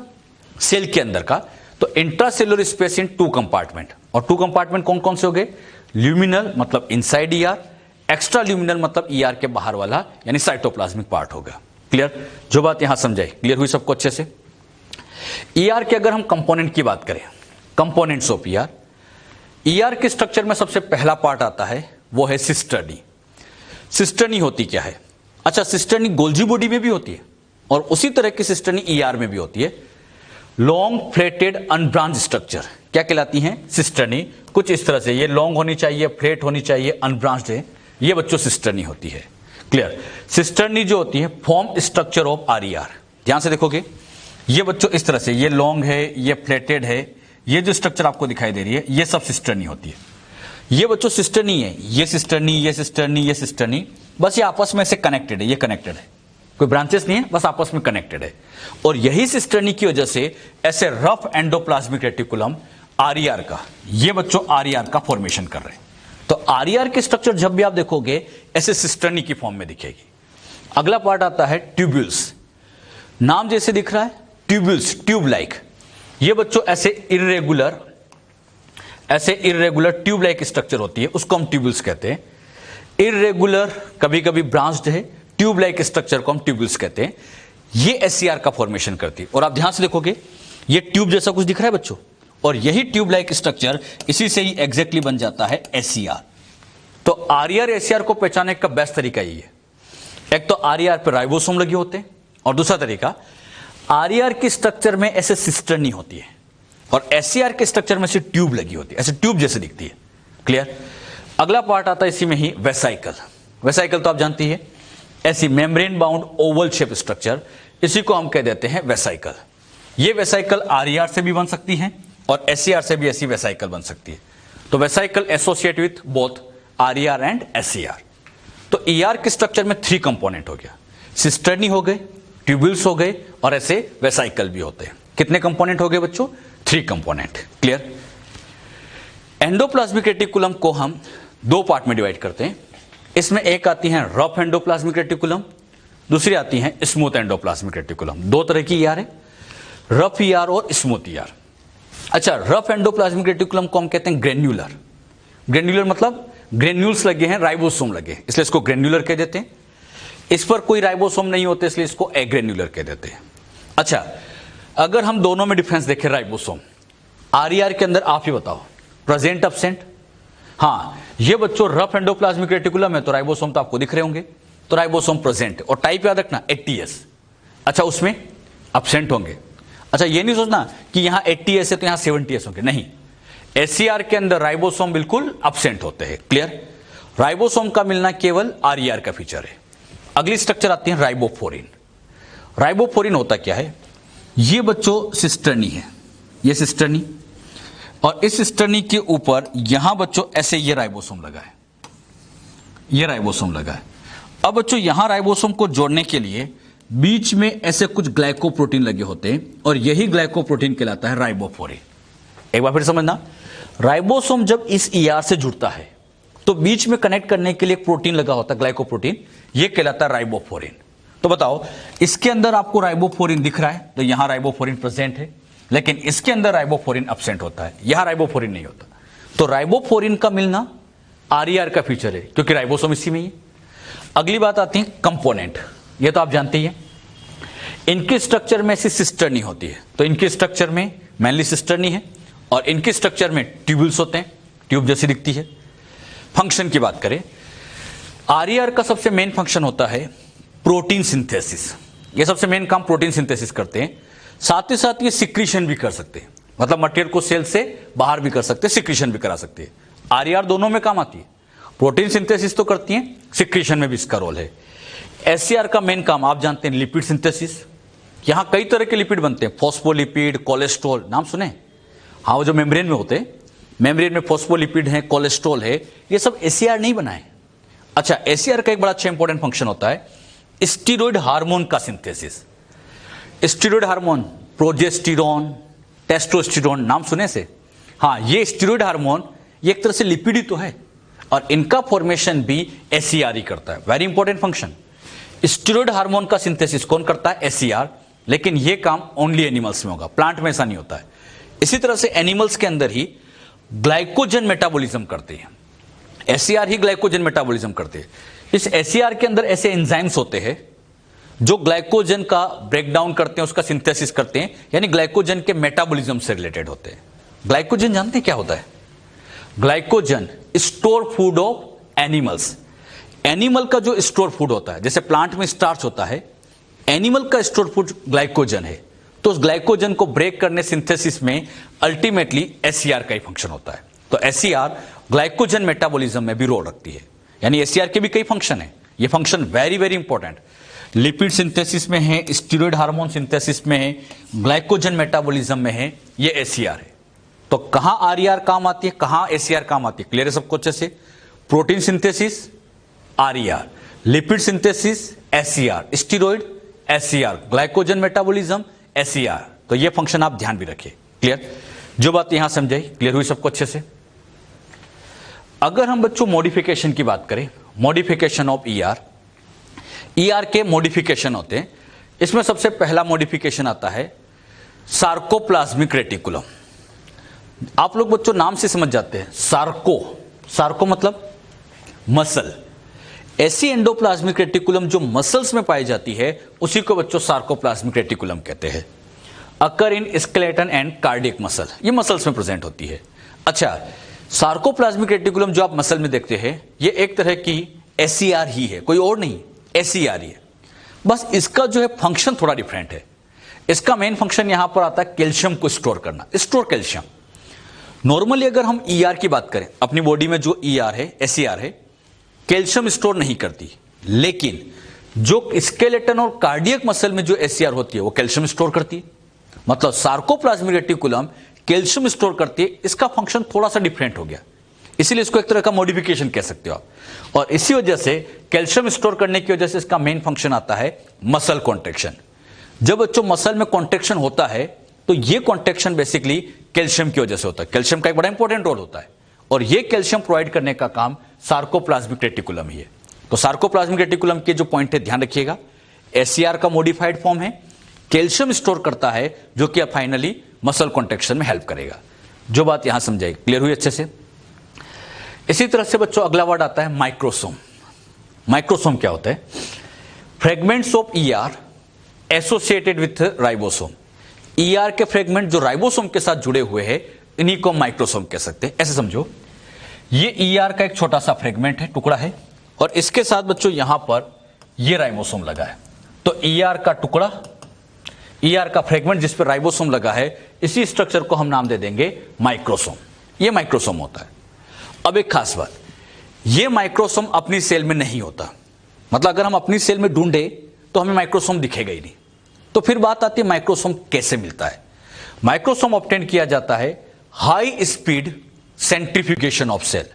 सेल के अंदर का। तो intracellular space in two compartment, और टू कंपार्टमेंट कौन कौन से हो गए? ल्यूमिनल मतलब इनसाइड ईआर, एक्स्ट्रा ल्यूमिनल मतलब ईआर के बाहर वाला यानी साइटोप्लाज्मिक पार्ट होगा। क्लियर? जो बात यहां समझाई, क्लियर हुई सबको अच्छे से? ईआर के अगर हम कंपोनेंट की बात करें, कंपोनेंट्स ऑफ ईआर, ईआर के स्ट्रक्चर में सबसे पहला पार्ट आता है वो है सिस्टर्नी। सिस्टर्नी होती क्या है? अच्छा, सिस्टर्नी गोल्जी बॉडी में भी होती है और उसी तरह की सिस्टर्नी ईआर में भी होती है। लॉन्ग फ्लेटेड अनब्रांच स्ट्रक्चर क्या कहलाती हैं? सिस्टर्नी। कुछ इस तरह से, ये लॉन्ग होनी चाहिए, फ्लेट होनी चाहिए, अनब्रांच्ड है, ये बच्चों सिस्टर्नी होती है। क्लियर? सिस्टर्नी जो होती है फॉर्म स्ट्रक्चर ऑफ आरईआर। ध्यान से देखोगे, ये बच्चों इस तरह से, ये लॉन्ग है, ये फ्लेटेड है, ये जो स्ट्रक्चर आपको दिखाई दे रही है ये सब सिस्टर्नी होती है। ये बच्चों सिस्टर्नी है, ये सिस्टर्नी, ये सिस्टर्नी, ये सिस्टर्नी, बस ये आपस में से कनेक्टेड है, ये कनेक्टेड है, कोई ब्रांचेस नहीं है, बस आपस में कनेक्टेड है। और यही सिस्टर्नी की वजह से ऐसे रफ एंडोप्लाज्मिक रेटिकुलम आरईआर का, ये बच्चों आरईआर का फॉर्मेशन कर रहे हैं। तो आरईआर के स्ट्रक्चर जब भी आप देखोगे ऐसे सिस्टर्नी की फॉर्म में दिखेगी। अगला पार्ट आता है ट्यूब्यूल्स। नाम जैसे दिख रहा है ट्यूब्यूल्स, ट्यूब लाइक। ये बच्चों ऐसे इरेगुलर ट्यूब लाइक स्ट्रक्चर होती है, उसको हम ट्यूब्यूल्स कहते हैं। इरेगुलर, कभी कभी ब्रांच्ड है, ट्यूब लाइक स्ट्रक्चर को हम ट्यूब्यूल्स कहते हैं। ये एससीआर का फॉर्मेशन करती है। और आप ध्यान से देखोगे ये ट्यूब जैसा कुछ दिख रहा है बच्चों, और यही ट्यूब लाइक स्ट्रक्चर इसी से ही एग्जैक्टली बन जाता है एससीआर। तो आरईआर एससीआर को पहचानने का बेस्ट तरीका यही है, एक तो आरईआर पे राइबोसोम लगे होते हैं, और दूसरा तरीका आरईआर के स्ट्रक्चर में ऐसे सिस्टर्नी होती है, और एससीआर के स्ट्रक्चर में से ट्यूब लगी होती है, ऐसे ट्यूब जैसे दिखती है। क्लियर? अगला पार्ट आता है इसी में ही वेसाइकल। वेसाइकल तो आप जानती है, ऐसी membrane bound Oval shape structure, इसी को हम कह देते हैं वेसाइकल। ये वेसाइकल आरईआर से भी बन सकती है और एससीआर से भी ऐसी वेसाइकल बन सकती है। तो vesicle associate with both RER and SCR. तो ईआर के स्ट्रक्चर में 3 कंपोनेंट हो गया, सिस्टर्नी हो गए, ट्यूब्यूल्स हो गए, और ऐसे वेसाइकल भी होते हैं। कितने कंपोनेंट हो गए बच्चों? 3 कंपोनेंट। क्लियर? एंडोप्लाज्मिक रेटिकुलम को हम 2 पार्ट में डिवाइड करते हैं। इसमें एक आती है रफ एंडोप्लाज्मिक रेटिकुलम, दूसरी आती है स्मूथ एंडोप्लाज्मिक रेटिकुलम। 2 तरह की ईआर है, रफ ईआर और स्मूथ ईआर। अच्छा, रफ एंडोप्लाज्मिक रेटिकुलम को हम कहते हैं ग्रेन्युलर। ग्रेन्युलर मतलब ग्रेन्यूल्स लगे हैं, राइबोसोम लगे हैं, इसलिए इसको ग्रेन्युलर कह देते हैं। इस पर कोई राइबोसोम नहीं होते, इसलिए इसको एग्रेन्युलर कह देते हैं। अच्छा, अगर हम दोनों में डिफरेंस देखें, राइबोसोम आरईआर के अंदर आप ही बताओ, प्रेजेंट एब्सेंट? हाँ, ये बच्चों रफ एंडोप्लाज्मिक रेटिकुलम है तो राइबोसोम तो आपको दिख रहे होंगे, तो राइबोसोम प्रेजेंट। और टाइप याद रखना 80S। अच्छा, उसमें एब्सेंट होंगे। अच्छा, ये नहीं सोचना कि यहां 80S है तो यहां 70S होंगे, नहीं, एससीआर के अंदर राइबोसोम बिल्कुल एब्सेंट होते हैं। क्लियर? राइबोसोम का मिलना केवल आरईआर का फीचर है। अगली स्ट्रक्चर आती है राइबोफोरिन। राइबोफोरिन होता क्या है? ये बच्चों सिस्टर्नी है, ये सिस्टर्नी, और इस सिस्टर्नी के ऊपर यहां बच्चों ऐसे ये राइबोसोम लगा है, ये राइबोसोम लगा है। अब बच्चों यहां राइबोसोम को जोड़ने के लिए बीच में ऐसे कुछ ग्लाइकोप्रोटीन लगे होते हैं और यही ग्लाइकोप्रोटीन कहलाता है राइबोफोरिन। एक बार फिर समझना, राइबोसोम जब इस ईआर से जुड़ता है तो बीच में कनेक्ट करने के लिए एक प्रोटीन लगा होता है ग्लाइकोप्रोटीन, ये कहलाता है राइबोफोरिन। तो बताओ इसके अंदर आपको राइबोफोरिन दिख रहा है तो यहां राइबोफोरिन प्रेजेंट है, लेकिन इसके अंदर राइबोफोरिन एब्सेंट होता है, यहां राइबोफोरिन नहीं होता। तो राइबोफोरिन का मिलना आरईआर का फीचर है क्योंकि राइबोसोम इसी में ही है। अगली बात आती है कंपोनेंट, ये तो आप जानते ही हैं। इनके स्ट्रक्चर में ऐसी सिस्टर्नी होती है, तो इनके स्ट्रक्चर में मेनली सिस्टर्नी है और इनके स्ट्रक्चर में ट्यूब्यूल्स होते हैं, ट्यूब जैसी दिखती है। फंक्शन की बात करें, आरईआर का सबसे मेन फंक्शन होता है प्रोटीन सिंथेसिस। ये सबसे मेन काम प्रोटीन सिंथेसिस करते हैं, साथ ही साथ ये सिक्रीशन भी कर सकते हैं, मतलब मटेरियल को सेल से बाहर भी कर सकते हैं, सिक्रीशन भी करा सकते हैं। आरईआर दोनों में काम आती है, प्रोटीन सिंथेसिस तो करती है, सिक्रीशन में भी इसका रोल है। एससीआर का मेन काम आप जानते हैं लिपिड सिंथेसिस। यहां कई तरह के लिपिड बनते हैं, फॉस्फोलिपिड, कोलेस्ट्रॉल, नाम सुने? हाँ, वो जो मेम्ब्रेन में होते हैं, मेम्ब्रेन में फॉस्फोलिपिड है, कोलेस्ट्रॉल है, ये सब एससीआर नहीं बनाए। अच्छा, एससीआर का एक बड़ा अच्छा इंपॉर्टेंट फंक्शन होता है स्टीरॉयड हार्मोन का synthesis. Steroid hormone, progesterone, testosterone, नाम सुने से? हाँ, ये स्टीरॉयड हार्मोन ये एक तरह से लिपिड ही तो है और इनका फॉर्मेशन भी एससीआर ही करता है। Very important function. Steroid hormone का सिंथेसिस कौन करता है? एससीआर। लेकिन ये काम ओनली एनिमल्स में होगा, प्लांट में ऐसा नहीं होता है। इसी तरह से एनिमल्स के अंदर ही ग्लाइकोजन मेटाबॉलिज्म करते हैं, एससीआर ही ग्लाइकोजन मेटाबॉलिज्म करते हैं। इस एससीआर के अंदर ऐसे एंजाइम्स होते हैं जो ग्लाइकोजन का ब्रेकडाउन करते हैं, उसका सिंथेसिस करते हैं, यानी ग्लाइकोजन के मेटाबॉलिज्म से रिलेटेड होते हैं। ग्लाइकोजन जानते हैं क्या होता है? Glycogen store food of animals. Animal का जो स्टोर फूड होता है, जैसे प्लांट में स्टार्च होता है, एनिमल का स्टोर फूड ग्लाइकोजन है। तो उस ग्लाइकोजन को ब्रेक करने सिंथेसिस में अल्टीमेटली एससीआर का ही फंक्शन होता है। तो एससीआर ग्लाइकोजन मेटाबॉलिज्म में भी रोल रखती है, यानी एससीआर के भी कई फंक्शन है। ये function very very important, lipid synthesis में है, स्टीरॉयड हार्मोन सिंथेसिस में है, ग्लाइकोजन मेटाबॉलिज्म में है, ये एससीआर है। तो कहां आरईआर काम आती है, कहां एससीआर काम आती है? क्लियर है सबको अच्छे से? Protein synthesis RER, lipid synthesis SCR, steroid SCR, glycogen metabolism SCR. तो ये फंक्शन आप ध्यान भी रखिए। क्लियर? जो बात यहां समझाई, क्लियर हुई सबको अच्छे से? अगर हम बच्चों मॉडिफिकेशन की बात करें, मॉडिफिकेशन ऑफ ईआर, ईआर के मॉडिफिकेशन होते हैं। इसमें सबसे पहला मॉडिफिकेशन आता है सार्कोप्लाज्मिक रेटिकुलम। आप लोग बच्चों नाम से समझ जाते हैं, सार्को, सार्को मतलब मसल। ऐसी एंडोप्लाज्मिक रेटिकुलम जो मसल्स में पाई जाती है उसी को बच्चों सार्कोप्लाज्मिक रेटिकुलम कहते हैं। अकर इन स्केलेटन एंड कार्डियक मसल, ये मसल्स में प्रेजेंट होती है। अच्छा, सार्कोप्लाज्मिक रेटिकुलम जो आप मसल में देखते हैं ये एक तरह की एससीआर ही है, कोई और नहीं, एससीआर ही है। बस इसका जो है फंक्शन थोड़ा डिफरेंट है। इसका मेन फंक्शन यहां पर आता है कैल्शियम को स्टोर करना, स्टोर कैल्शियम। नॉर्मली अगर हम ईआर की बात करें, अपनी बॉडी में जो ईआर है, एससीआर है, कैल्शियम स्टोर नहीं करती, लेकिन जो स्केलेटन और कार्डियक मसल में जो एससीआर होती है वो कैल्शियम स्टोर करती है। मतलब सार्कोप्लाज्मिक रेटिकुलम कैल्शियम स्टोर करती है। इसका फंक्शन थोड़ा सा डिफरेंट हो गया, इसीलिए इसको एक तरह का मॉडिफिकेशन कह सकते हो आप। और इसी वजह से कैल्शियम स्टोर करने की वजह से इसका मेन फंक्शन आता है मसल कॉन्ट्रैक्शन। जब बच्चों मसल में कॉन्ट्रैक्शन होता है तो ये कॉन्ट्रैक्शन बेसिकली कैल्शियम की वजह से होता है। कैल्शियम का एक बड़ा इंपॉर्टेंट रोल होता है और ये कैल्शियम प्रोवाइड करने का काम सार्कोप्लाज्मिक रेटिकुलम ही है। तो सार्कोप्लाज्मिक रेटिकुलम के जो पॉइंट है ध्यान रखिएगा, एससीआर का मॉडिफाइड फॉर्म है, कैल्शियम स्टोर करता है जो कि फाइनली मसल कॉन्ट्रैक्शन में हेल्प करेगा। जो बात यहां समझाई, क्लियर हुई अच्छे से? इसी तरह से बच्चों अगला वर्ड आता है माइक्रोसोम। माइक्रोसोम क्या होता है? Fragments of ER associated with ribosome. ER के फ्रेगमेंट जो राइबोसोम के साथ जुड़े हुए हैं इन्हीं को माइक्रोसोम कह सकते हैं। ऐसे समझो, ये ईआर का एक छोटा सा फ्रेगमेंट है, टुकड़ा है, और इसके साथ बच्चों यहां पर ये राइबोसोम लगा है। तो ईआर का टुकड़ा, ईआर का फ्रेगमेंट जिस पर राइबोसोम लगा है, इसी स्ट्रक्चर को हम नाम दे देंगे माइक्रोसोम। ये माइक्रोसोम होता है। अब एक खास बात, ये माइक्रोसोम अपनी सेल में नहीं होता। मतलब अगर हम अपनी सेल में ढूंढे तो हमें माइक्रोसोम दिखेगा ही नहीं। तो फिर बात आती है माइक्रोसोम कैसे मिलता है? माइक्रोसोम ऑब्टेन किया जाता है high speed centrifugation of cell.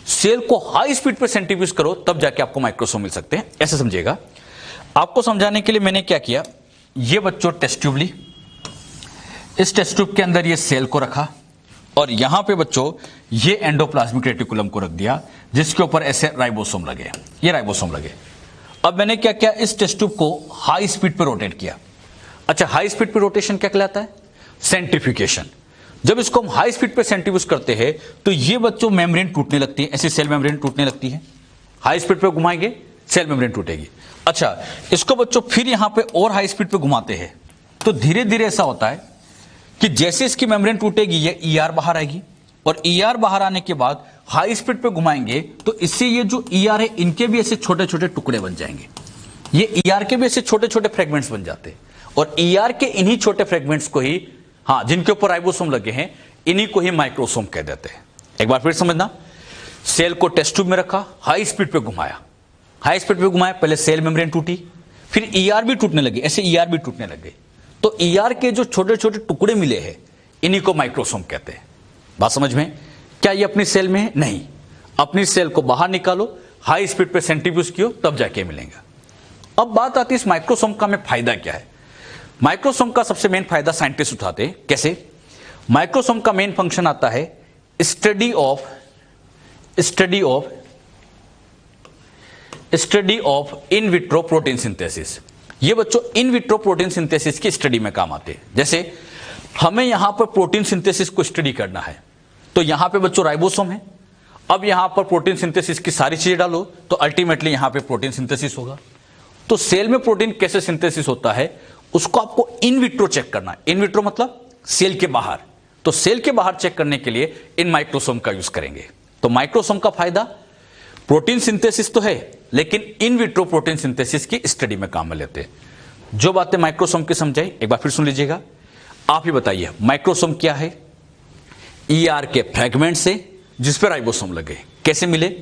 Cell को हाई स्पीड पे सेंट्रीफ्यूज करो तब जाके आपको माइक्रोसोम मिल सकते हैं, ऐसे समझिएगा। आपको समझाने के लिए मैंने क्या किया, ये बच्चों टेस्ट ट्यूब ली, इस टेस्ट ट्यूब के अंदर ये सेल को रखा और यहां पे बच्चों ये एंडोप्लाज्मिक रेटिकुलम को रख दिया जिसके ऊपर ऐसे राइबोसोम लगे, ये राइबोसोम लगे। अब मैंने क्या किया, इस टेस्ट ट्यूब को हाई स्पीड पे रोटेट किया। अच्छा, हाई स्पीड पे रोटेशन क्या कहलाता है, सेंट्रीफ्यूगेशन। जब इसको हम हाई स्पीड पे सेंट्रीफ्यूज करते हैं तो ये बच्चों मेम्ब्रेन टूटने लगती है, ऐसी सेल मेम्ब्रेन टूटने लगती है। हाई स्पीड पे घुमाएंगे सेल मेम्ब्रेन टूटेगी। अच्छा, इसको बच्चों फिर यहां पे और हाई स्पीड पे घुमाते हैं तो धीरे धीरे ऐसा होता है कि जैसे इसकी मेम्ब्रेन टूटेगी ये ईआर बाहर आएगी और ईआर बाहर आने के बाद हाई स्पीड पे घुमाएंगे तो इससे ये जो ईआर है इनके भी ऐसे छोटे छोटे टुकड़े बन जाएंगे, ये ईआर के भी ऐसे छोटे छोटे फ्रेगमेंट्स बन जाते हैं और ईआर के इन्हीं छोटे फ्रेगमेंट्स को ही, हाँ, जिनके ऊपर राइबोसोम लगे हैं, इन्हीं को ही माइक्रोसोम कह देते हैं। एक बार फिर समझना, सेल को टेस्ट ट्यूब में रखा, हाई स्पीड पे घुमाया, हाई स्पीड पे घुमाया, पहले सेल मेम्ब्रेन टूटी, फिर ईआर भी टूटने लगे, ऐसे ईआर भी टूटने लगे, तो ईआर के जो छोटे छोटे टुकड़े मिले हैं इन्हीं को माइक्रोसोम कहते हैं। बात समझ में? क्या ये अपनी सेल में है? नहीं, अपनी सेल को बाहर निकालो, हाई स्पीड पे सेंट्रीफ्यूज कियो तब जाके मिलेंगे। अब बात आती है इस माइक्रोसोम का में फायदा क्या है। माइक्रोसोम का सबसे मेन फायदा साइंटिस्ट उठाते हैं। कैसे? माइक्रोसोम का मेन फंक्शन आता है study of in vitro protein synthesis. ये बच्चों इन विट्रो प्रोटीन सिंथेसिस की स्टडी में काम आते हैं। जैसे हमें यहां पर प्रोटीन सिंथेसिस को स्टडी करना है तो यहां पे बच्चों राइबोसोम है। अब यहां पर प्रोटीन सिंथेसिस की सारी चीजें डालो तो अल्टीमेटली यहां पे प्रोटीन सिंथेसिस होगा। तो सेल में प्रोटीन कैसे सिंथेसिस होता है उसको आपको इन विट्रो चेक करना है। इन विट्रो मतलब सेल के बाहर। तो सेल के बाहर चेक करने के लिए इन माइक्रोसोम का यूज करेंगे। तो माइक्रोसोम का फायदा, प्रोटीन सिंथेसिस तो है लेकिन इन विट्रो प्रोटीन सिंथेसिस की स्टडी में काम में लेते हैं। जो बातें माइक्रोसोम की समझाई एक बार फिर सुन लीजिएगा। आप ही बताइए माइक्रोसोम क्या है? ईआर के फ्रेगमेंट से जिस पर राइबोसोम लगे। कैसे मिले?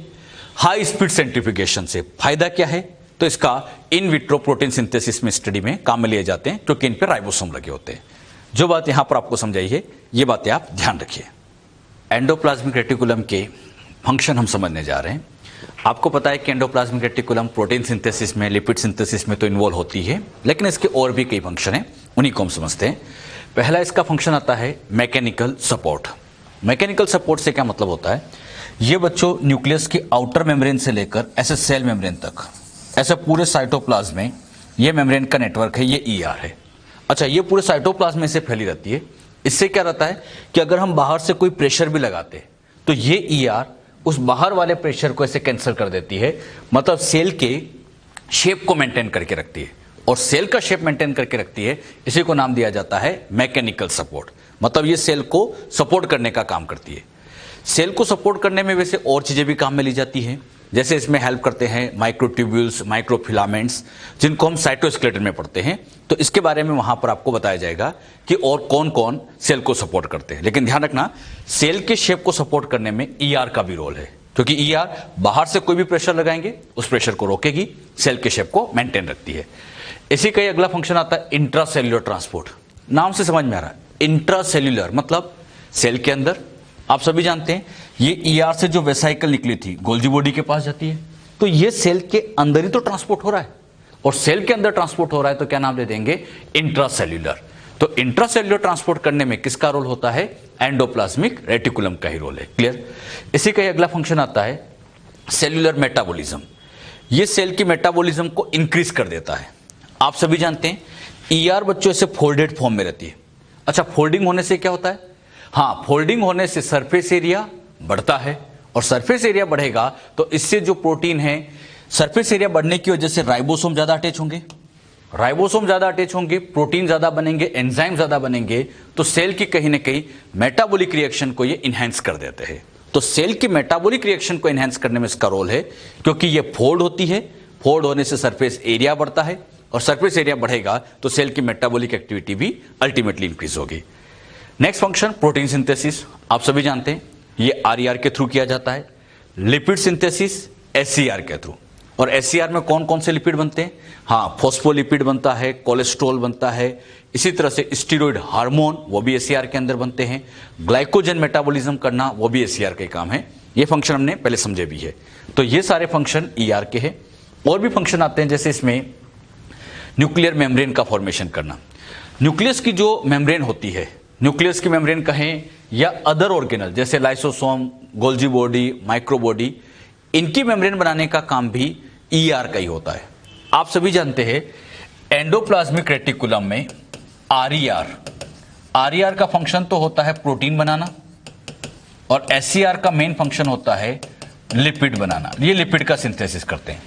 हाई स्पीड सेंट्रीफ्यूगेशन से। फायदा क्या है? तो इसका इन विट्रो प्रोटीन सिंथेसिस में स्टडी में काम में लिए जाते हैं क्योंकि इन पर राइबोसोम लगे होते हैं। जो बात यहां पर आपको समझाई है ये बातें आप ध्यान रखिए। एंडोप्लाज्मिक रेटिकुलम के फंक्शन हम समझने जा रहे हैं। आपको पता है कि एंडोप्लाज्मिक रेटिकुलम प्रोटीन सिंथेसिस में, लिपिड सिंथेसिस में तो इन्वॉल्व होती है लेकिन इसके और भी कई फंक्शन हैं, उन्हीं को हम समझते हैं। पहला इसका फंक्शन आता है मैकेनिकल सपोर्ट। मैकेनिकल सपोर्ट से क्या मतलब होता है? ये बच्चों न्यूक्लियस की आउटर मेम्ब्रेन से लेकर ऐसे सेल मेम्ब्रेन तक, ऐसे पूरे साइटोप्लाज्म में ये मेम्ब्रेन का नेटवर्क है, ये ईआर है। अच्छा, ये पूरे साइटोप्लाज्म में से फैली रहती है। इससे क्या रहता है कि अगर हम बाहर से कोई प्रेशर भी लगाते तो ये ईआर उस बाहर वाले प्रेशर को ऐसे कैंसिल कर देती है, मतलब सेल के शेप को मेंटेन करके रखती है। और सेल का शेप मेंटेन करके रखती है, इसी को नाम दिया जाता है मैकेनिकल सपोर्ट। मतलब ये सेल को सपोर्ट करने का काम करती है। सेल को सपोर्ट करने में वैसे और चीजें भी काम में ली जाती हैं, जैसे इसमें हेल्प करते हैं माइक्रोट्यूब्यूल्स, माइक्रोफिलामेंट्स, जिनको हम साइटोस्केलेटन में पढ़ते हैं। तो इसके बारे में वहां पर आपको बताया जाएगा कि और कौन कौन सेल को सपोर्ट करते हैं। लेकिन ध्यान रखना, सेल के शेप को सपोर्ट करने में ईआर का भी रोल है, क्योंकि ईआर बाहर से कोई भी प्रेशर लगाएंगे उस प्रेशर को रोकेगी, सेल के शेप को मेंटेन रखती है। इसी का अगला फंक्शन आता है इंट्रासेल्युलर ट्रांसपोर्ट। नाम से समझ में आ रहा है, इंट्रासेल्युलर मतलब सेल के अंदर। आप सभी जानते हैं ये ईआर से जो वेसाइकल निकली थी गोल्जी बॉडी के पास जाती है, तो ये सेल के अंदर ही तो ट्रांसपोर्ट हो रहा है और सेल के अंदर ट्रांसपोर्ट हो रहा है तो क्या नाम दे देंगे? इंट्रासेल्युलर। तो इंट्रासेल्युलर ट्रांसपोर्ट करने में किसका रोल होता है? एंडोप्लाज्मिक रेटिकुलम का ही रोल है। क्लियर? इसी का अगला फंक्शन आता है सेल्युलर मेटाबॉलिज्म। ये सेल की मेटाबॉलिज्म को इंक्रीज कर देता है। आप सभी जानते हैं ईआर बच्चों से फोल्डेड फॉर्म में रहती है। अच्छा, फोल्डिंग होने से क्या होता है? हाँ, फोल्डिंग होने से सरफेस एरिया बढ़ता है और सरफेस एरिया बढ़ेगा तो इससे जो प्रोटीन है, सरफेस एरिया बढ़ने की वजह से राइबोसोम ज्यादा अटैच होंगे, राइबोसोम ज्यादा अटैच होंगे, प्रोटीन ज्यादा बनेंगे, एंजाइम ज्यादा बनेंगे, तो सेल की कहीं ना कहीं मेटाबॉलिक रिएक्शन को ये इनहेंस कर देते हैं। तो सेल की मेटाबॉलिक रिएक्शन को इनहेंस करने में इसका रोल है, क्योंकि ये फोल्ड होती है, फोल्ड होने से सरफेस एरिया बढ़ता है और सरफेस एरिया बढ़ेगा तो सेल की मेटाबॉलिक एक्टिविटी भी अल्टीमेटली इंक्रीज होगी। Next function protein synthesis. आप सभी जानते हैं ये आरईआर के थ्रू किया जाता है। लिपिड सिंथेसिस एससीआर के थ्रू। और एससीआर में कौन कौन से लिपिड बनते हैं? हाँ, फॉस्फोलिपिड बनता है, कोलेस्ट्रॉल बनता है, इसी तरह से स्टीरॉयड हार्मोन वो भी एससीआर के अंदर बनते हैं। ग्लाइकोजन मेटाबॉलिज्म करना वो भी एससीआर का काम है। ये फंक्शन हमने पहले समझे भी है। तो ये सारे फंक्शन ईआर के हैं। और भी फंक्शन आते हैं, जैसे इसमें न्यूक्लियर मेम्ब्रेन का फॉर्मेशन करना। न्यूक्लियस की जो मेम्ब्रेन होती है, न्यूक्लियस की मेम्ब्रेन कहें या अदर ऑर्गेनल जैसे लाइसोसोम, गोल्जी बॉडी, माइक्रोबॉडी, इनकी मेम्ब्रेन बनाने का काम भी ईआर का ही होता है। आप सभी जानते हैं एंडोप्लाज्मिक रेटिकुलम में आरईआर का फंक्शन तो होता है प्रोटीन बनाना, और एससीआर का मेन फंक्शन होता है लिपिड बनाना। ये लिपिड का सिंथेसिस करते हैं,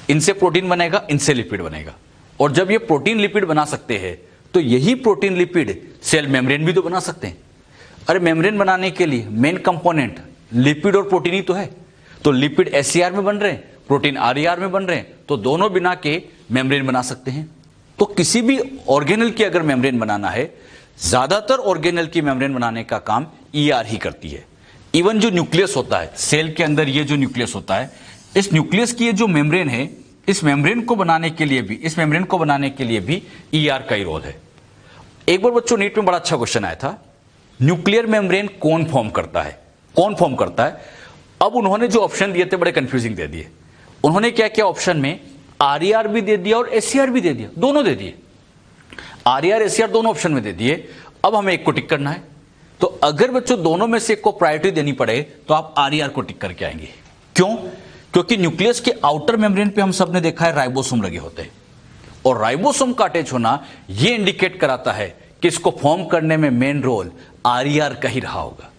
इनसे प्रोटीन बनेगा, इनसे लिपिड बनेगा। और जब ये प्रोटीन लिपिड बना सकते हैं तो यही प्रोटीन लिपिड सेल मेम्ब्रेन भी तो बना सकते हैं। अरे मेम्ब्रेन बनाने के लिए मेन कंपोनेंट लिपिड और प्रोटीन ही तो है। तो लिपिड एससीआर में बन रहे हैं, प्रोटीन आरईआर में बन रहे हैं, तो दोनों बिना के मेम्ब्रेन बना सकते हैं। तो किसी भी ऑर्गेनल की अगर मेम्ब्रेन बनाना है, ज्यादातर ऑर्गेनल की मेम्ब्रेन बनाने का काम ईआर ही करती है। इवन जो न्यूक्लियस होता है सेल के अंदर, ये जो न्यूक्लियस होता है, इस न्यूक्लियस की ये जो मेम्ब्रेन है, इस मेम्ब्रेन को बनाने के लिए भी ईआर का ही रोल है। एक बार बच्चों नीट में बड़ा अच्छा क्वेश्चन आया था, न्यूक्लियर मेम्ब्रेन कौन फॉर्म करता है। अब उन्होंने जो ऑप्शन दिए थे बड़े कंफ्यूजिंग दे दिए। उन्होंने क्या किया, ऑप्शन में आरईआर भी दे दिया और एससीआर भी दे दिया, दोनों दे दिए। आरईआर एससीआर दोनों ऑप्शन में दे दिए। अब हमें एक को टिक करना है। तो अगर बच्चों दोनों में से एक को प्रायोरिटी देनी पड़े तो आप आरईआर को टिक करके आएंगे। क्यों? क्योंकि न्यूक्लियस के आउटर मेम्ब्रेन पे हम सबने देखा है राइबोसोम लगे होते हैं, और राइबोसोम का अटैच होना यह इंडिकेट कराता है कि इसको फॉर्म करने में मेन रोल आरईआर का ही रहा होगा।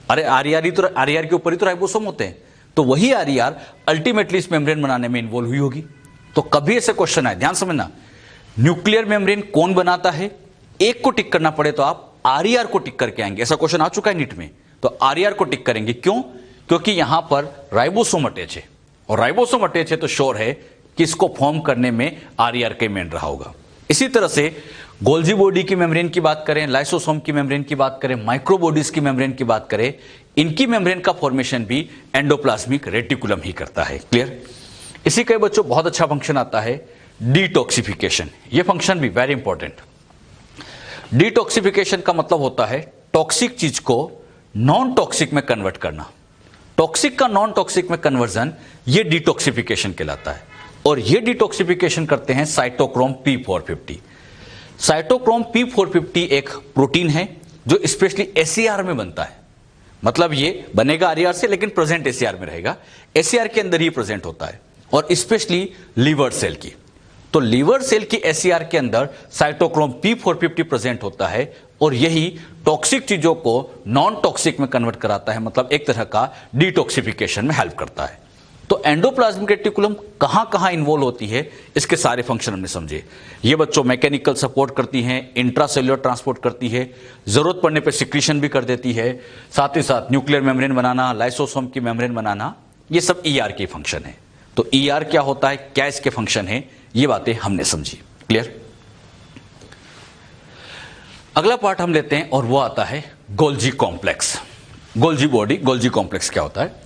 अरे आरईआर के ऊपर ही तो राइबोसोम होते हैं, तो वही आरईआर अल्टीमेटली इस मेम्ब्रेन बनाने में इन्वॉल्व हुई होगी। तो कभी ऐसे क्वेश्चन आए, ध्यान समझना, न्यूक्लियर मेम्ब्रेन कौन बनाता है, एक को टिक करना पड़े तो आप आरईआर को टिक करके आएंगे। ऐसा क्वेश्चन आ चुका है नीट में, तो आरईआर को टिक करेंगे। क्यों? क्योंकि यहां पर राइबोसोम अटैच है, और राइबोसोम अटैच है तो श्योर है कि इसको फॉर्म करने में आरईआर का मेन रहा होगा। इसी तरह से गोल्जी बॉडी की मेम्ब्रेन की बात करें, लाइसोसोम की मेम्ब्रेन की बात करें, माइक्रोबॉडीज की मेम्ब्रेन की बात करें, इनकी मेम्ब्रेन का फॉर्मेशन भी एंडोप्लाज्मिक रेटिकुलम ही करता है। क्लियर? इसी के बच्चों बहुत अच्छा फंक्शन आता है डिटॉक्सिफिकेशन। यह फंक्शन भी वेरी इंपॉर्टेंट। डिटॉक्सिफिकेशन का मतलब होता है टॉक्सिक चीज को नॉन टॉक्सिक में कन्वर्ट करना। टॉक्सिक का नॉन टॉक्सिक में कन्वर्जन, ये डिटॉक्सिफिकेशन कहलाता है। और ये डिटॉक्सिफिकेशन करते हैं साइटोक्रोम P450। साइटोक्रोम P450 एक प्रोटीन है जो स्पेशली एससीआर में बनता है। मतलब ये बनेगा आरईआर से, लेकिन प्रेजेंट एससीआर में रहेगा, एससीआर के अंदर ही प्रेजेंट होता है, और स्पेशली लीवर सेल की। तो लीवर सेल की एससीआर के अंदर साइटोक्रोम P450 प्रेजेंट होता है, और यही टॉक्सिक चीजों को नॉन टॉक्सिक में कन्वर्ट कराता है, मतलब एक तरह का डिटॉक्सिफिकेशन में हेल्प करता है। तो एंडोप्लाज्मिक रेटिकुलम कहां कहां इन्वॉल्व होती है, इसके सारे फंक्शन हमने समझे। ये बच्चों मैकेनिकल सपोर्ट करती हैं, इंट्रासेल्युलर ट्रांसपोर्ट करती है, जरूरत पड़ने पर सिक्रीशन भी कर देती है, साथ ही साथ न्यूक्लियर मेम्ब्रेन बनाना, लाइसोसोम की मेम्ब्रेन बनाना, ये सब ईआर के फंक्शन है। तो ईआर क्या होता है, क्या इसके फंक्शन है, ये बातें हमने समझी। क्लियर? अगला पार्ट हम लेते हैं और वो आता है Golgi complex. Golgi body, Golgi complex क्या होता है?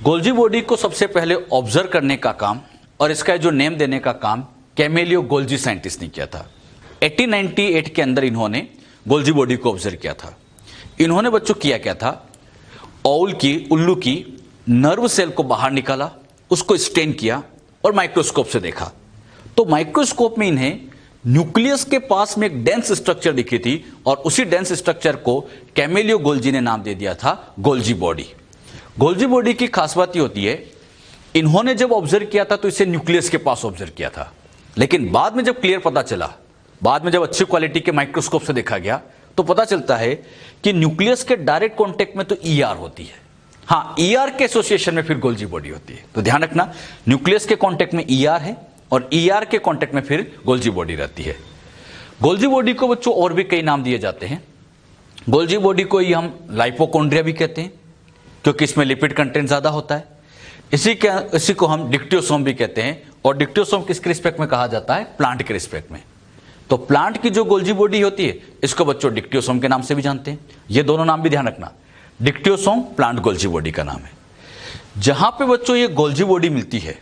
गोल्जी बॉडी को सबसे पहले ऑब्जर्व करने का काम और इसका जो नेम देने का काम कैमेलियो गोल्जी साइंटिस्ट ने किया था। 1898 के अंदर इन्होंने गोल्जी बॉडी को ऑब्जर्व किया था। इन्होंने बच्चों किया क्या था, उल्लू की नर्व सेल को बाहर निकाला, उसको स्टेन किया और माइक्रोस्कोप से देखा। तो माइक्रोस्कोप में इन्हें न्यूक्लियस के पास में एक डेंस स्ट्रक्चर दिखी थी, और उसी डेंस स्ट्रक्चर को कैमेलियो गोल्जी ने नाम दे दिया था गोल्जी बॉडी। गोल्जी बॉडी की खास बात यह होती है, इन्होंने जब ऑब्जर्व किया था तो इसे न्यूक्लियस के पास ऑब्जर्व किया था, लेकिन बाद में जब क्लियर पता चला, बाद में जब अच्छी क्वालिटी के माइक्रोस्कोप से देखा गया, तो पता चलता है कि न्यूक्लियस के डायरेक्ट कॉन्टेक्ट में तो ईआर होती है। हाँ, ईआर के एसोसिएशन में फिर गोल्जी बॉडी होती है। तो ध्यान रखना, न्यूक्लियस के कॉन्टेक्ट में ईआर है और ईआर के कॉन्टेक्ट में फिर गोल्जी बॉडी रहती है। गोल्जी बॉडी को बच्चों और भी कई नाम दिए जाते हैं। गोल्जी बॉडी को ही हम लाइपोकॉन्ड्रिया भी कहते हैं, क्योंकि इसमें लिपिड कंटेंट ज्यादा होता है। इसी को हम डिक्टियोसोम भी कहते हैं, और डिक्टियोसोम किसके रिस्पेक्ट में कहा जाता है, प्लांट के रिस्पेक्ट में। तो प्लांट की जो गोल्जी बॉडी होती है, इसको बच्चों डिक्टियोसोम के नाम से भी जानते हैं। ये दोनों नाम भी ध्यान रखना, डिक्टियोसोम, प्लांट गोल्जी बॉडी का नाम है। जहां पे बच्चों ये गोल्जी बॉडी मिलती है,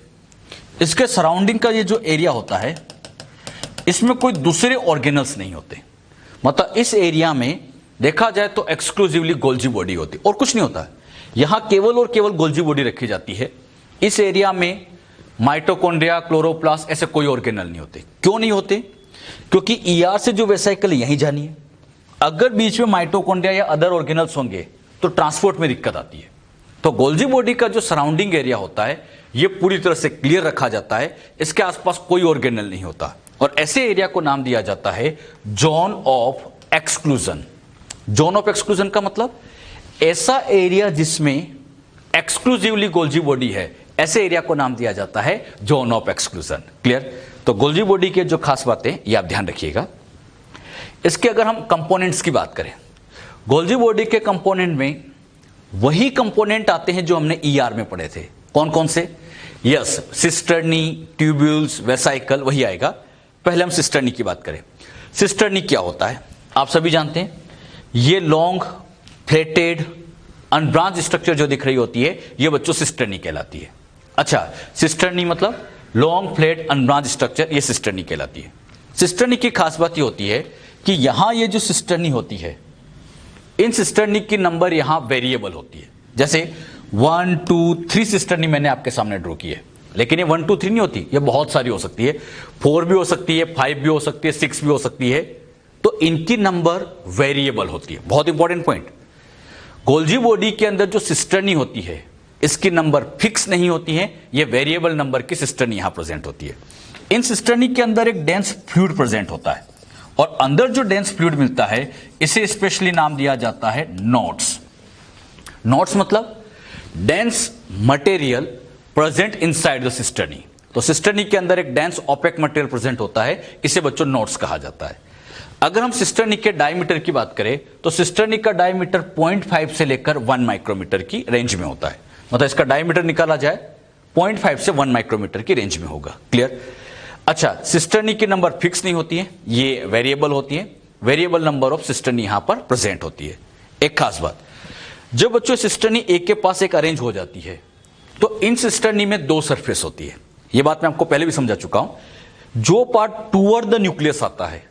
इसके सराउंडिंग का ये जो एरिया होता है, इसमें कोई दूसरे ऑर्गेनल्स नहीं होते, मतलब इस एरिया में देखा जाए तो एक्सक्लूसिवली गोल्जी बॉडी होती और कुछ नहीं होता है। यहां केवल और केवल गोल्जी बॉडी रखी जाती है। इस एरिया में माइटोकॉन्ड्रिया, क्लोरोप्लास्ट ऐसे कोई ऑर्गेनल नहीं होते। क्यों नहीं होते? क्योंकि ईआर से जो वेसिकल यहीं जानी है। अगर बीच में माइटोकॉन्ड्रिया या अदर ऑर्गेनल्स होंगे तो ट्रांसपोर्ट में दिक्कत आती है। तो गोल्जी बॉडी का जो सराउंडिंग एरिया होता है ये पूरी तरह से क्लियर रखा जाता है, इसके आसपास कोई ऑर्गेनल नहीं होता और ऐसे एरिया को नाम दिया जाता है zone of exclusion. Zone of exclusion का मतलब ऐसा एरिया जिसमें एक्सक्लूसिवली गोल्जी बॉडी है, ऐसे एरिया को नाम दिया जाता है जोन ऑफ एक्सक्लूजन। क्लियर? तो गोल्जी बॉडी के जो खास बातें ये आप ध्यान रखिएगा। इसके अगर हम कंपोनेंट्स की बात करें, गोल्जी बॉडी के कंपोनेंट में वही कंपोनेंट आते हैं जो हमने ईआर में पढ़े थे। कौन कौन से? यस, सिस्टर्नी, ट्यूब्यूल्स, वेसाइकल, वही आएगा। पहले हम सिस्टर्नी की बात करें। सिस्टर्नी क्या होता है आप सभी जानते हैं, ये लॉन्ग फ्लेटेड अनब्रांच स्ट्रक्चर जो दिख रही होती है ये बच्चों सिस्टर्नी कहलाती है। अच्छा, सिस्टर्नी मतलब लॉन्ग फ्लेट अनब्रांच स्ट्रक्चर, ये सिस्टर्नी कहलाती है। सिस्टर्नी की खास बात ये होती है कि यहां ये जो सिस्टर्नी होती है, इन सिस्टर्नी की नंबर यहां वेरिएबल होती है। जैसे 1 2 3 सिस्टर्नी मैंने आपके सामने ड्रॉ की है, लेकिन ये 1 2 3 नहीं होती, ये बहुत सारी हो सकती है। 4 भी हो सकती है, 5 भी हो सकती है, 6 भी हो सकती है। तो इनकी नंबर वेरिएबल होती है। बहुत इंपॉर्टेंट पॉइंट, गोल्जी बॉडी के अंदर जो सिस्टर्नी होती है इसकी नंबर फिक्स नहीं होती है, ये वेरिएबल नंबर की सिस्टर्नी यहां प्रेजेंट होती है। इन सिस्टर्नी के अंदर एक डेंस फ्लूइड प्रेजेंट होता है और अंदर जो डेंस फ्लूइड मिलता है इसे स्पेशली नाम दिया जाता है नोड्स। नोड्स मतलब dense material present inside the cisternae. तो सिस्टर्नी के अंदर एक डेंस ओपेक मटेरियल प्रेजेंट होता है, इसे बच्चों नोड्स कहा जाता है। अगर हम सिस्टर्नी के डायमीटर की बात करें तो सिस्टर्नी का डायमीटर 0.5 से लेकर 1 माइक्रोमीटर की रेंज में होता है। मतलब इसका डायमीटर निकाला जाए 0.5 से 1 माइक्रोमीटर की रेंज में होगा। क्लियर? अच्छा, सिस्टर्नी की नंबर फिक्स नहीं होती है, ये वेरिएबल होती है। वेरिएबल नंबर ऑफ सिस्टर्नी यहां पर प्रेजेंट होती है। एक खास बात, जब बच्चों सिस्टर्नी एक के पास एक अरेंज हो जाती है तो इन सिस्टर्नी में 2 सरफेस होती है। यह बात मैं आपको पहले भी समझा चुका हूं। जो पार्ट टूवर्ड द न्यूक्लियस आता है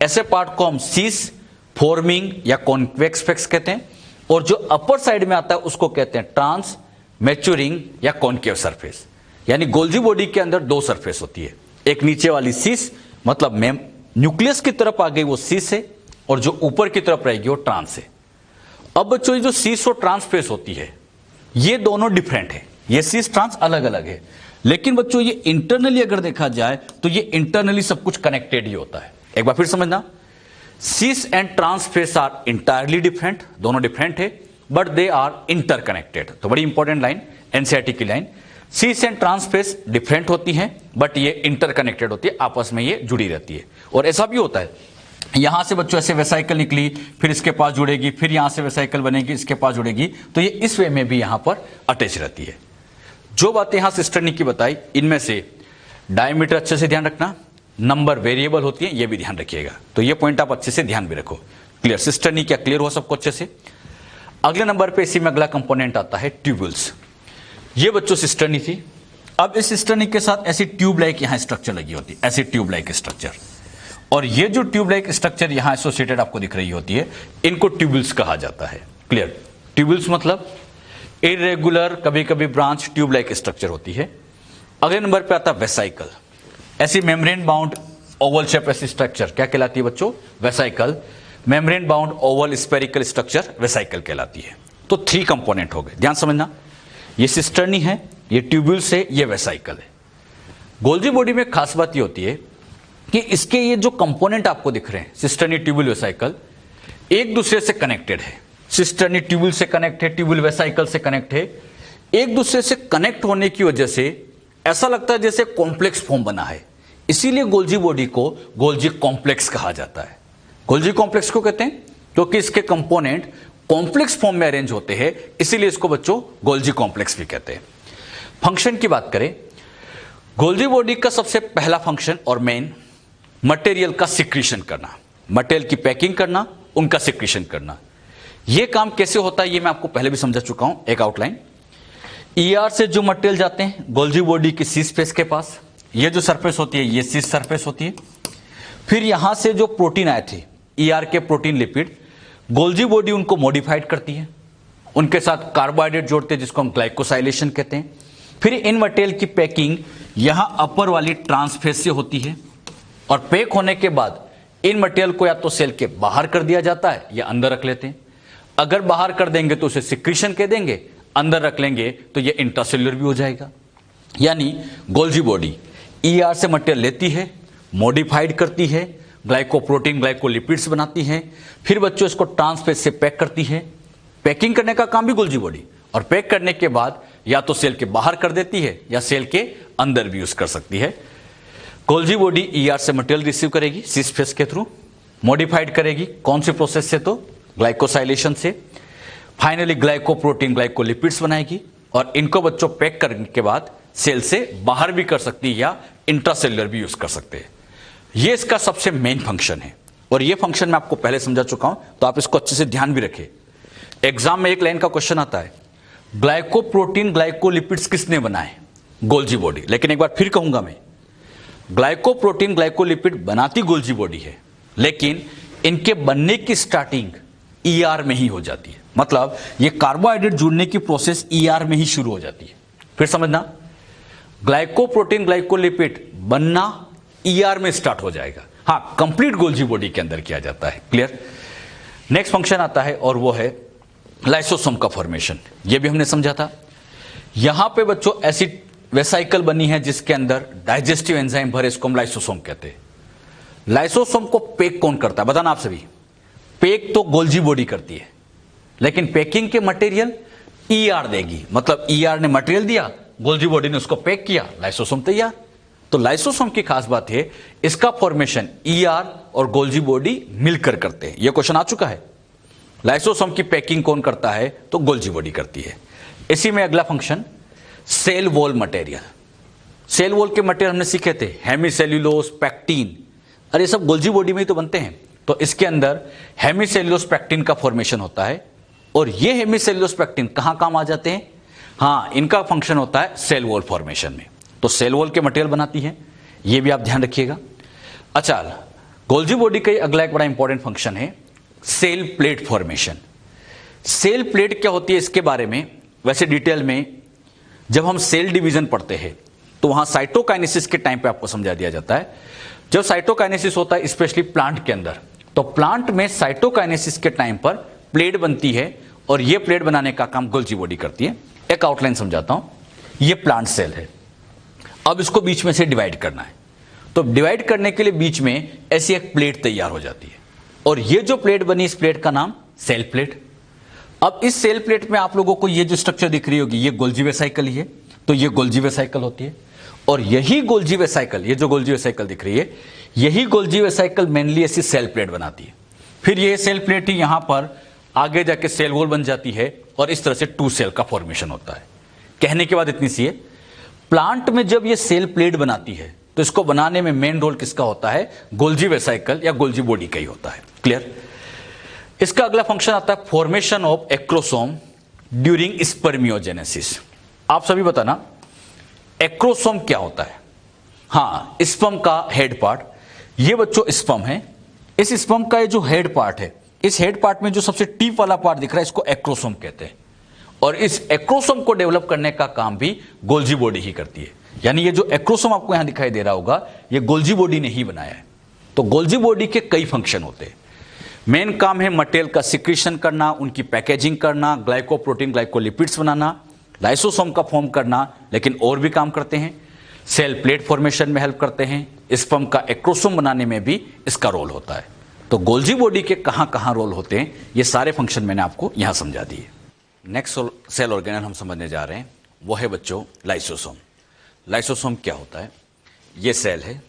ऐसे पार्ट को हम सीस फॉर्मिंग या कॉन्वेक्स फेस कहते हैं, और जो अपर साइड में आता है उसको कहते हैं ट्रांस मैच्योरिंग या कॉन्केव सरफेस। यानी गोल्जी बॉडी के अंदर 2 सरफेस होती है, एक नीचे वाली सीस मतलब न्यूक्लियस की तरफ आ गई वो सीस है, और जो ऊपर की तरफ रहेगी वो ट्रांस है। अब बच्चों ये जो सीस और ट्रांस फेस होती है ये दोनों डिफरेंट है, ये सीस ट्रांस अलग अलग है, लेकिन बच्चों ये इंटरनली अगर देखा जाए तो ये इंटरनली सब कुछ कनेक्टेड ही होता है। एक बार फिर समझना, cis and trans face are entirely different, दोनों डिफरेंट है बट दे आर इंटरकनेक्टेड। तो बड़ी इंपॉर्टेंट लाइन, एनसीईआरटी की line, cis and trans face different होती हैं बट ये इंटरकनेक्टेड होती है, आपस में ये जुड़ी रहती है। और ऐसा भी होता है, यहां से बच्चों ऐसे वेसाइकल निकली, फिर इसके पास जुड़ेगी, फिर यहां से वेसाइकल बनेगी, इसके पास जुड़ेगी, तो ये इस वे में भी यहां पर अटैच रहती है। जो बातें यहां सिस्टर्नी की बताई, इनमें से डायमीटर अच्छे से ध्यान रखना, नंबर वेरिएबल होती है, ये भी ध्यान रखिएगा। तो ये पॉइंट आप अच्छे से ध्यान भी रखो। क्लियर? सिस्टर्नी क्या क्लियर हो सबको अच्छे से? अगले नंबर पे इसी में अगला कंपोनेंट आता है ट्यूब्यूल्स। ये बच्चों सिस्टर्नी थी। अब इस सिस्टर्नी के साथ ऐसी ट्यूब लाइक यहां स्ट्रक्चर लगी होती है, ऐसी ट्यूब लाइक स्ट्रक्चर, और ये जो ट्यूब लाइक स्ट्रक्चर यहां एसोसिएटेड आपको दिख रही होती है, इनको ट्यूब्यूल्स कहा जाता है। क्लियर? ट्यूब्यूल्स मतलब इरेगुलर, कभी कभी ब्रांच ट्यूब लाइक स्ट्रक्चर होती है। अगले नंबर पे आता है वेसाइकल। ऐसी मेम्ब्रेन बाउंड ओवल शेप ऐसी स्ट्रक्चर क्या कहलाती है बच्चों? Vesicle. Membrane bound Oval spherical structure vesicle कहलाती है। तो 3 कंपोनेंट हो गए, ध्यान समझना। ये सिस्टर्नी है, ये ट्यूब्यूल्स है, ये वेसाइकल है। गोल्जी बॉडी में खास बात ये होती है कि इसके ये जो कंपोनेंट आपको दिख रहे हैं, सिस्टर्नी, ट्यूब्यूल, वेसाइकल, एक दूसरे से कनेक्टेड है। सिस्टर्नी ट्यूब्यूल से कनेक्ट है, ट्यूब्यूल वेसाइकल से कनेक्ट है। एक दूसरे से कनेक्ट होने की वजह से ऐसा लगता है जैसे कॉम्प्लेक्स फॉर्म बना है, इसीलिए गोल्जी बॉडी को गोल्जी कॉम्प्लेक्स कहा जाता है। गोल्जी कॉम्प्लेक्स को कहते हैं क्योंकि इसके कंपोनेंट कॉम्प्लेक्स फॉर्म में अरेंज होते हैं, इसीलिए इसको बच्चों गोल्जी कॉम्प्लेक्स भी कहते हैं। फंक्शन की बात करें, गोल्जी बॉडी का सबसे पहला फंक्शन और मेन मटेरियल का सिक्रीशन करना, मटेरियल की पैकिंग करना, उनका सिक्रीशन करना। यह काम कैसे होता है ये मैं आपको पहले भी समझा चुका हूं, एक आउटलाइन। ईआर से जो मटेरियल जाते हैं गोल्जी बॉडी की सीस फेस के पास, ये जो सरफेस होती है ये सीस सरफेस होती है। फिर यहां से जो प्रोटीन आए थे ईआर के प्रोटीन लिपिड, गोल्जी बॉडी उनको मॉडिफाइड करती है, उनके साथ कार्बोहाइड्रेट जोड़ते हैं जिसको हम ग्लाइकोसाइलेशन कहते हैं। फिर इन मटेरियल की पैकिंग यहां अपर वाली ट्रांसफेज से होती है और पैक होने के बाद इन मटेरियल को या तो सेल के बाहर कर दिया जाता है या अंदर रख लेते हैं। अगर बाहर कर देंगे तो उसे सिक्रीशन कह देंगे, अंदर रख लेंगे तो ये इंट्रासेल्युलर भी हो जाएगा। यानी गोल्जी बॉडी ईआर से मटेरियल लेती है, मॉडिफाइड करती है, ग्लाइकोप्रोटीन ग्लाइकोलिपिड्स बनाती है, फिर बच्चों इसको ट्रांसफेज से पैक करती है। पैकिंग करने का काम भी गोल्जी बॉडी, और पैक करने के बाद या तो सेल के बाहर कर देती है या सेल के अंदर भी यूज कर सकती है। गोल्जी बॉडी ईआर से मटेरियल रिसीव करेगी सिस फेज के थ्रू, मॉडिफाइड करेगी कौन सी प्रोसेस से, तो ग्लाइकोसाइलेशन से, फाइनली ग्लाइकोप्रोटीन ग्लाइकोलिपिड्स बनाएगी और इनको बच्चों पैक करने के बाद सेल से बाहर भी कर सकती है या इंट्रासेल्युलर भी यूज कर सकते हैं। ये इसका सबसे मेन फंक्शन है और ये फंक्शन मैं आपको पहले समझा चुका हूं, तो आप इसको अच्छे से ध्यान भी रखें। एग्जाम में एक लाइन का क्वेश्चन आता है, ग्लाइकोप्रोटीन ग्लाइकोलिपिड्स किसने बनाए? Golgi body. लेकिन एक बार फिर कहूंगा मैं, ग्लाइकोप्रोटीन ग्लाइकोलिपिड बनाती गोल्जी बॉडी है, लेकिन इनके बनने की स्टार्टिंग ईआर में ही हो जाती है। मतलब ये कार्बोहाइड्रेट जुड़ने की प्रोसेस ईआर में ही शुरू हो जाती है। फिर समझना, ग्लाइकोप्रोटीन ग्लाइकोलिपिड बनना ईआर में स्टार्ट हो जाएगा, हाँ कंप्लीट गोल्जी बॉडी के अंदर किया जाता है। क्लियर? नेक्स्ट फंक्शन आता है और वो है लाइसोसोम का फॉर्मेशन। ये भी हमने समझा था। यहां पे बच्चों ऐसी वेसाइकल बनी है जिसके अंदर डाइजेस्टिव एंजाइम भरे, इसको हम लाइसोसोम कहते हैं। लाइसोसोम को पैक कौन करता है बताना आप सभी? पैक तो गोल्जी बॉडी करती है, लेकिन पैकिंग के मटेरियल ईआर देगी। मतलब ईआर ने मटेरियल दिया, गोल्जी बॉडी ने उसको पैक किया, लाइसोसोम तैयार। तो लाइसोसोम की खास बात है, इसका फॉर्मेशन ईआर और गोल्जी बॉडी मिलकर करते हैं। यह क्वेश्चन आ चुका है। लाइसोसोम की पैकिंग कौन करता है? तो गोल्जी बॉडी करती है। इसी में अगला function cell wall material. Cell wall के मटेरियल हमने सीखे थे, हेमीसेल्यूलोज, पैक्टिन, अरे सब गोल्जी बॉडी में ही तो बनते हैं। तो इसके अंदर हेमीसेल्यूलोज पैक्टिन का फॉर्मेशन होता है और ये हेमीसेल्यूलोज पैक्टिन कहां काम आ जाते हैं? हाँ, इनका फंक्शन होता है सेल वॉल फॉर्मेशन में। तो सेल वॉल के मटेरियल बनाती है, ये भी आप ध्यान रखिएगा। अच्छा, गोल्जी बॉडी का अगला एक बड़ा इंपॉर्टेंट फंक्शन है cell plate formation. Cell plate क्या होती है इसके बारे में वैसे डिटेल में जब हम सेल डिवीजन पढ़ते हैं तो वहां साइटोकाइनेसिस के टाइम पे आपको समझा दिया जाता है। जब साइटोकाइनेसिस होता है स्पेशली प्लांट के अंदर, तो प्लांट में साइटोकाइनेसिस के टाइम पर प्लेट बनती है और यह प्लेट बनाने का काम गोल्जी बॉडी करती है। एक आउटलाइन समझाता हूं। यह प्लांट सेल है, अब इसको बीच में से डिवाइड करना है। तो डिवाइड करने के लिए बीच में ऐसी एक प्लेट तैयार हो जाती है और ये जो प्लेट बनी, इस प्लेट का नाम सेल प्लेट। अब इस सेल प्लेट में आप लोगों को ये जो स्ट्रक्चर दिख रही होगी, ये गोल्जी वेसाइकल ही है। तो ये गोल्जी वेसाइकल होती है और यही गोल्जी वेसाइकल, ये जो गोल्जी वेसाइकल दिख रही है, यही गोल्जी वेसाइकल मेनली ऐसी सेल प्लेट बनाती है। फिर ये सेल प्लेट ही यहां पर आगे जाके सेल वॉल बन जाती है और इस तरह से टू सेल का फॉर्मेशन होता है। कहने के बाद इतनी सी है, प्लांट में जब ये सेल प्लेट बनाती है तो इसको बनाने में मेन रोल किसका होता है? गोल्जी वेसाइकल या गोल्जी बॉडी का ही होता है। क्लियर? इसका अगला फंक्शन आता है formation of acrosome during spermiogenesis. आप सभी बताना एक्रोसोम क्या होता है? हाँ, स्पर्म का हेड पार्ट। ये बच्चों स्पर्म है। इस स्पर्म का ये जो हेड पार्ट है, इस हेड पार्ट में जो सबसे टीप वाला पार्ट दिख रहा है, इसको एक्रोसोम कहते हैं। और इस एक्रोसोम को डेवलप करने का काम भी गोल्जी बॉडी ही करती है। यानी ये जो एक्रोसोम आपको यहां दिखाई दे रहा होगा, ये गोल्जी बॉडी ने ही बनाया है। तो गोल्जी बॉडी के कई फंक्शन होते हैं। मेन काम है मटेरियल का सिक्रीशन करना, उनकी पैकेजिंग करना, ग्लाइकोप्रोटीन ग्लाइकोलिपिड्स बनाना, लाइसोसोम का फॉर्म करना, लेकिन और भी काम करते हैं। सेल प्लेट फॉर्मेशन में हेल्प करते हैं। स्पर्म का एक्रोसोम बनाने में भी इसका रोल होता है। तो गोल्जी बॉडी के कहां कहां रोल होते हैं, ये सारे फंक्शन मैंने आपको यहां समझा दिए। नेक्स्ट सेल ऑर्गेनल हम समझने जा रहे हैं, वो है बच्चों लाइसोसोम। लाइसोसोम क्या होता है? ये सेल है,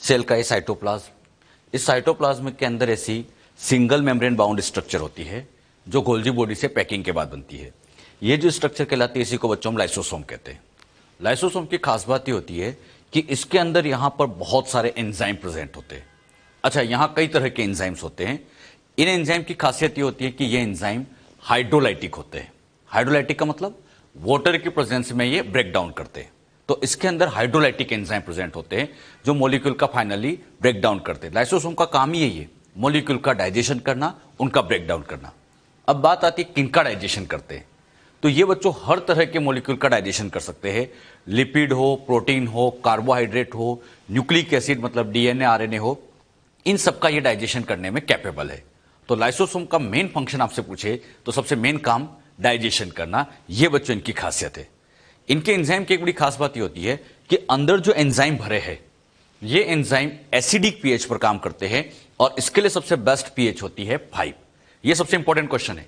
सेल का ये साइटोप्लाज्म। इस साइटोप्लाज्म के अंदर ऐसी सिंगल मेम्ब्रेन बाउंड स्ट्रक्चर होती है जो गोल्जी बॉडी से पैकिंग के बाद बनती है। ये जो स्ट्रक्चर कहलाती है, इसी को बच्चों हम लाइसोसोम कहते हैं। लाइसोसोम की खास बात ये होती है कि इसके अंदर यहां पर बहुत सारे एंजाइम प्रेजेंट होते हैं। अच्छा, यहां कई तरह के एंजाइम्स होते हैं। इन एंजाइम की खासियत ये होती है कि ये एंजाइम हाइड्रोलाइटिक होते हैं। हाइड्रोलाइटिक का मतलब वाटर की प्रेजेंस में ये ब्रेक डाउन करते हैं। तो इसके अंदर हाइड्रोलाइटिक एंजाइम प्रेजेंट होते हैं जो मॉलिक्यूल का फाइनली ब्रेक डाउन करते हैं। लाइसोसोम का काम ही यही है, मॉलिक्यूल का डाइजेशन करना, उनका ब्रेक डाउन करना। अब बात आती है किनका डाइजेशन करते हैं, तो ये बच्चों हर तरह के मॉलिक्यूल का डाइजेशन कर सकते हैं। लिपिड हो, प्रोटीन हो, कार्बोहाइड्रेट हो, न्यूक्लिक एसिड मतलब डीएनए आरएनए हो, इन सबका ये डाइजेशन करने में कैपेबल है। तो लाइसोसोम का मेन फंक्शन आपसे पूछे तो सबसे मेन काम डाइजेशन करना, ये बच्चों इनकी खासियत है। इनके एंजाइम की एक बड़ी खास बात ये होती है कि अंदर जो एंजाइम भरे हैं ये एंजाइम एसिडिक पीएच पर काम करते हैं और इसके लिए सबसे बेस्ट पीएच होती है 5। ये सबसे इंपॉर्टेंट क्वेश्चन है,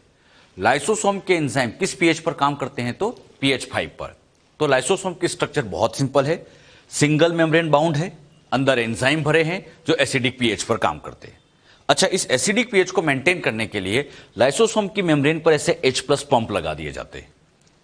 लाइसोसोम के एंजाइम किस पीएच पर काम करते हैं, तो पीएच 5 पर। तो लाइसोसोम की स्ट्रक्चर बहुत सिंपल है, सिंगल मेम्ब्रेन बाउंड है, अंदर एंजाइम भरे हैं जो एसिडिक पीएच पर काम करते हैं। अच्छा, इस एसिडिक पीएच को मेंटेन करने के लिए लाइसोसोम की मेम्ब्रेन पर ऐसे H+ पंप लगा दिए जाते हैं।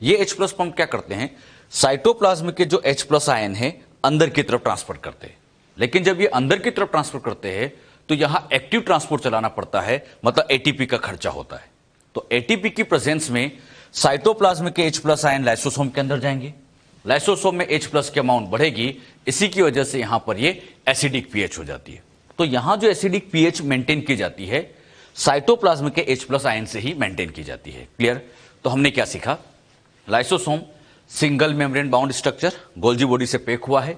ये H+ पंप क्या करते हैं, साइटोप्लाज्म के जो H+ आयन है अंदर की तरफ ट्रांसफर करते हैं। लेकिन जब ये अंदर की तरफ ट्रांसफर करते हैं तो यहां एक्टिव ट्रांसपोर्ट चलाना पड़ता है, मतलब एटीपी का खर्चा होता है। तो एटीपी की प्रेजेंस में साइटोप्लाज्म के H+ आयन लाइसोसोम के अंदर जाएंगे, लाइसोसोम में H+ की अमाउंट बढ़ेगी, इसी की वजह से यहां पर ये एसिडिक पीएच हो जाती है। तो यहां जो एसिडिक पीएच मेंटेन की जाती है साइटोप्लाज्म के H+ आयन से ही मेंटेन की जाती है। क्लियर? तो हमने क्या सीखा, lysosome single membrane bound structure, Golgi body से पैक हुआ है,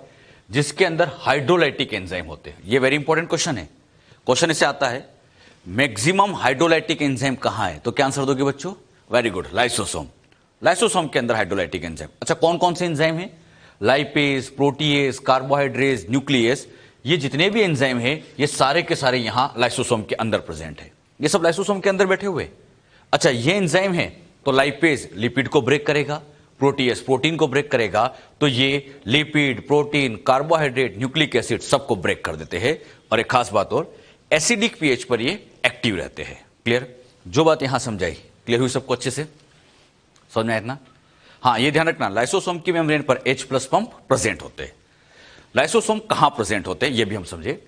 जिसके अंदर हाइड्रोलाइटिक एंजाइम होते हैं। ये वेरी इंपॉर्टेंट क्वेश्चन है। क्वेश्चन इससे आता है मैक्सिमम हाइड्रोलाइटिक एंजाइम कहां है, तो क्या आंसर दोगे बच्चों? Very good, lysosome. लाइसोसोम के अंदर हाइड्रोलाइटिक एंजाइम। अच्छा, कौन कौन से एंजाइम है? लाइपेज, प्रोटीएज, कार्बोहाइड्रेज, न्यूक्लियस, ये जितने भी एंजाइम है ये सारे के सारे यहां लाइसोसोम के अंदर प्रेजेंट है। ये सब लाइसोसोम के अंदर बैठे हुए। अच्छा, ये एंजाइम है तो लाइपेज लिपिड को ब्रेक करेगा, प्रोटीएस प्रोटीन को ब्रेक करेगा, तो ये lipid, protein, carbohydrate, nucleic acid सबको ब्रेक कर देते हैं। और एक खास बात और, एसिडिक पीएच पर ये एक्टिव रहते हैं। क्लियर? जो बात यहां समझाई क्लियर हुई सबको? अच्छे से समझ में आया इतना? हाँ, ये ध्यान रखना, लाइसोसोम की मेम्ब्रेन पर H+ पंप प्रेजेंट होते हैं। लाइसोसोम कहां प्रेजेंट होते हैं ये भी हम समझे।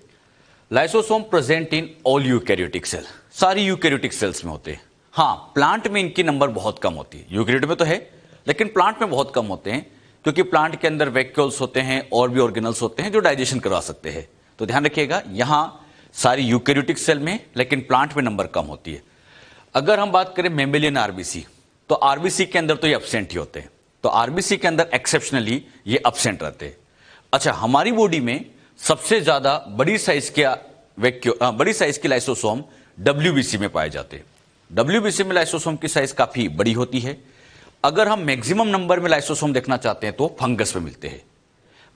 Lysosome present in all eukaryotic cell, सारी यूकैरियोटिक सेल्स में होते हैं। हाँ, प्लांट में इनकी नंबर बहुत कम होती है, यूकैरियोट में तो है लेकिन प्लांट में बहुत कम होते हैं, क्योंकि प्लांट के अंदर वैक्यूल्स होते हैं और भी ऑर्गेनल्स होते हैं जो डाइजेशन करवा सकते हैं। तो ध्यान रखिएगा, यहां सारी यूकैरियोटिक सेल में, लेकिन प्लांट में नंबर कम होती है। अगर हम बात करें मेमेलियन आरबीसी, तो आरबीसी के अंदर तो ये एब्सेंट ही होते हैं, तो आरबीसी के अंदर एक्सेप्शनली ये एब्सेंट रहते हैं। अच्छा, हमारी बॉडी में सबसे ज्यादा बड़ी साइज की लाइसोसोम डब्ल्यूबीसी में पाए जाते हैं। डब्ल्यूबीसी में लाइसोसोम की साइज काफी बड़ी होती है। अगर हम मैक्सिमम नंबर में लाइसोसोम देखना चाहते हैं तो फंगस में मिलते हैं।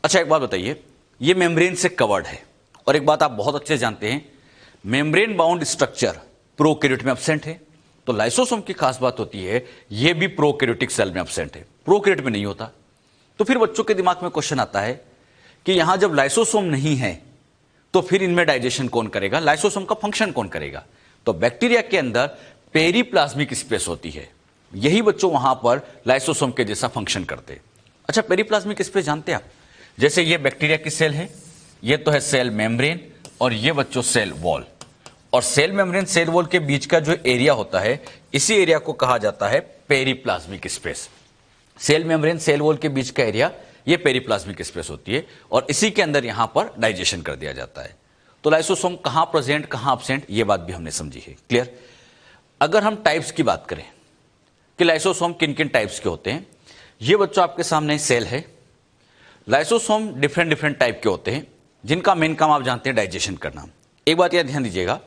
अच्छा, एक बात बताइए, ये मेम्ब्रेन से कवर्ड है, और एक बात आप बहुत अच्छे जानते हैं, मेम्ब्रेन बाउंड स्ट्रक्चर प्रोकैरियोट में एब्सेंट है। तो लाइसोसोम की खास बात होती है ये भी प्रोकैरियोटिक सेल में एब्सेंट है, प्रोकैरियोट में नहीं होता। तो फिर बच्चों के दिमाग में क्वेश्चन आता है कि यहां जब लाइसोसोम नहीं है तो फिर इनमें डाइजेशन कौन करेगा, लाइसोसोम का फंक्शन कौन करेगा? तो बैक्टीरिया के अंदर पेरीप्लाज्मिक स्पेस होती है, यही बच्चों वहां पर लाइसोसोम के जैसा फंक्शन करते हैं। अच्छा, पेरीप्लाज्मिक स्पेस जानते हैं आप? जैसे ये बैक्टीरिया की सेल है, ये तो है सेल मेम्ब्रेन, और ये बच्चों सेल वॉल। और सेल मेम्ब्रेन सेल वॉल के बीच का जो एरिया होता है, इसी एरिया को कहा जाता है periplasmic space. Cell membrane cell wall के बीच का एरिया ये पेरीप्लाज्मिक स्पेस होती है, और इसी के अंदर यहां पर डाइजेशन कर दिया जाता है। तो लाइसोसोम कहां प्रेजेंट कहां एब्सेंट, ये बात भी हमने समझी है। क्लियर? अगर हम टाइप्स की बात करें कि लाइसोसोम किन किन टाइप्स के होते हैं, ये बच्चों आपके सामने सेल है। लाइसोसोम डिफरेंट टाइप के होते हैं, जिनका मेन काम आप जानते हैं डाइजेशन करना। एक बात यह ध्यान दीजिएगा,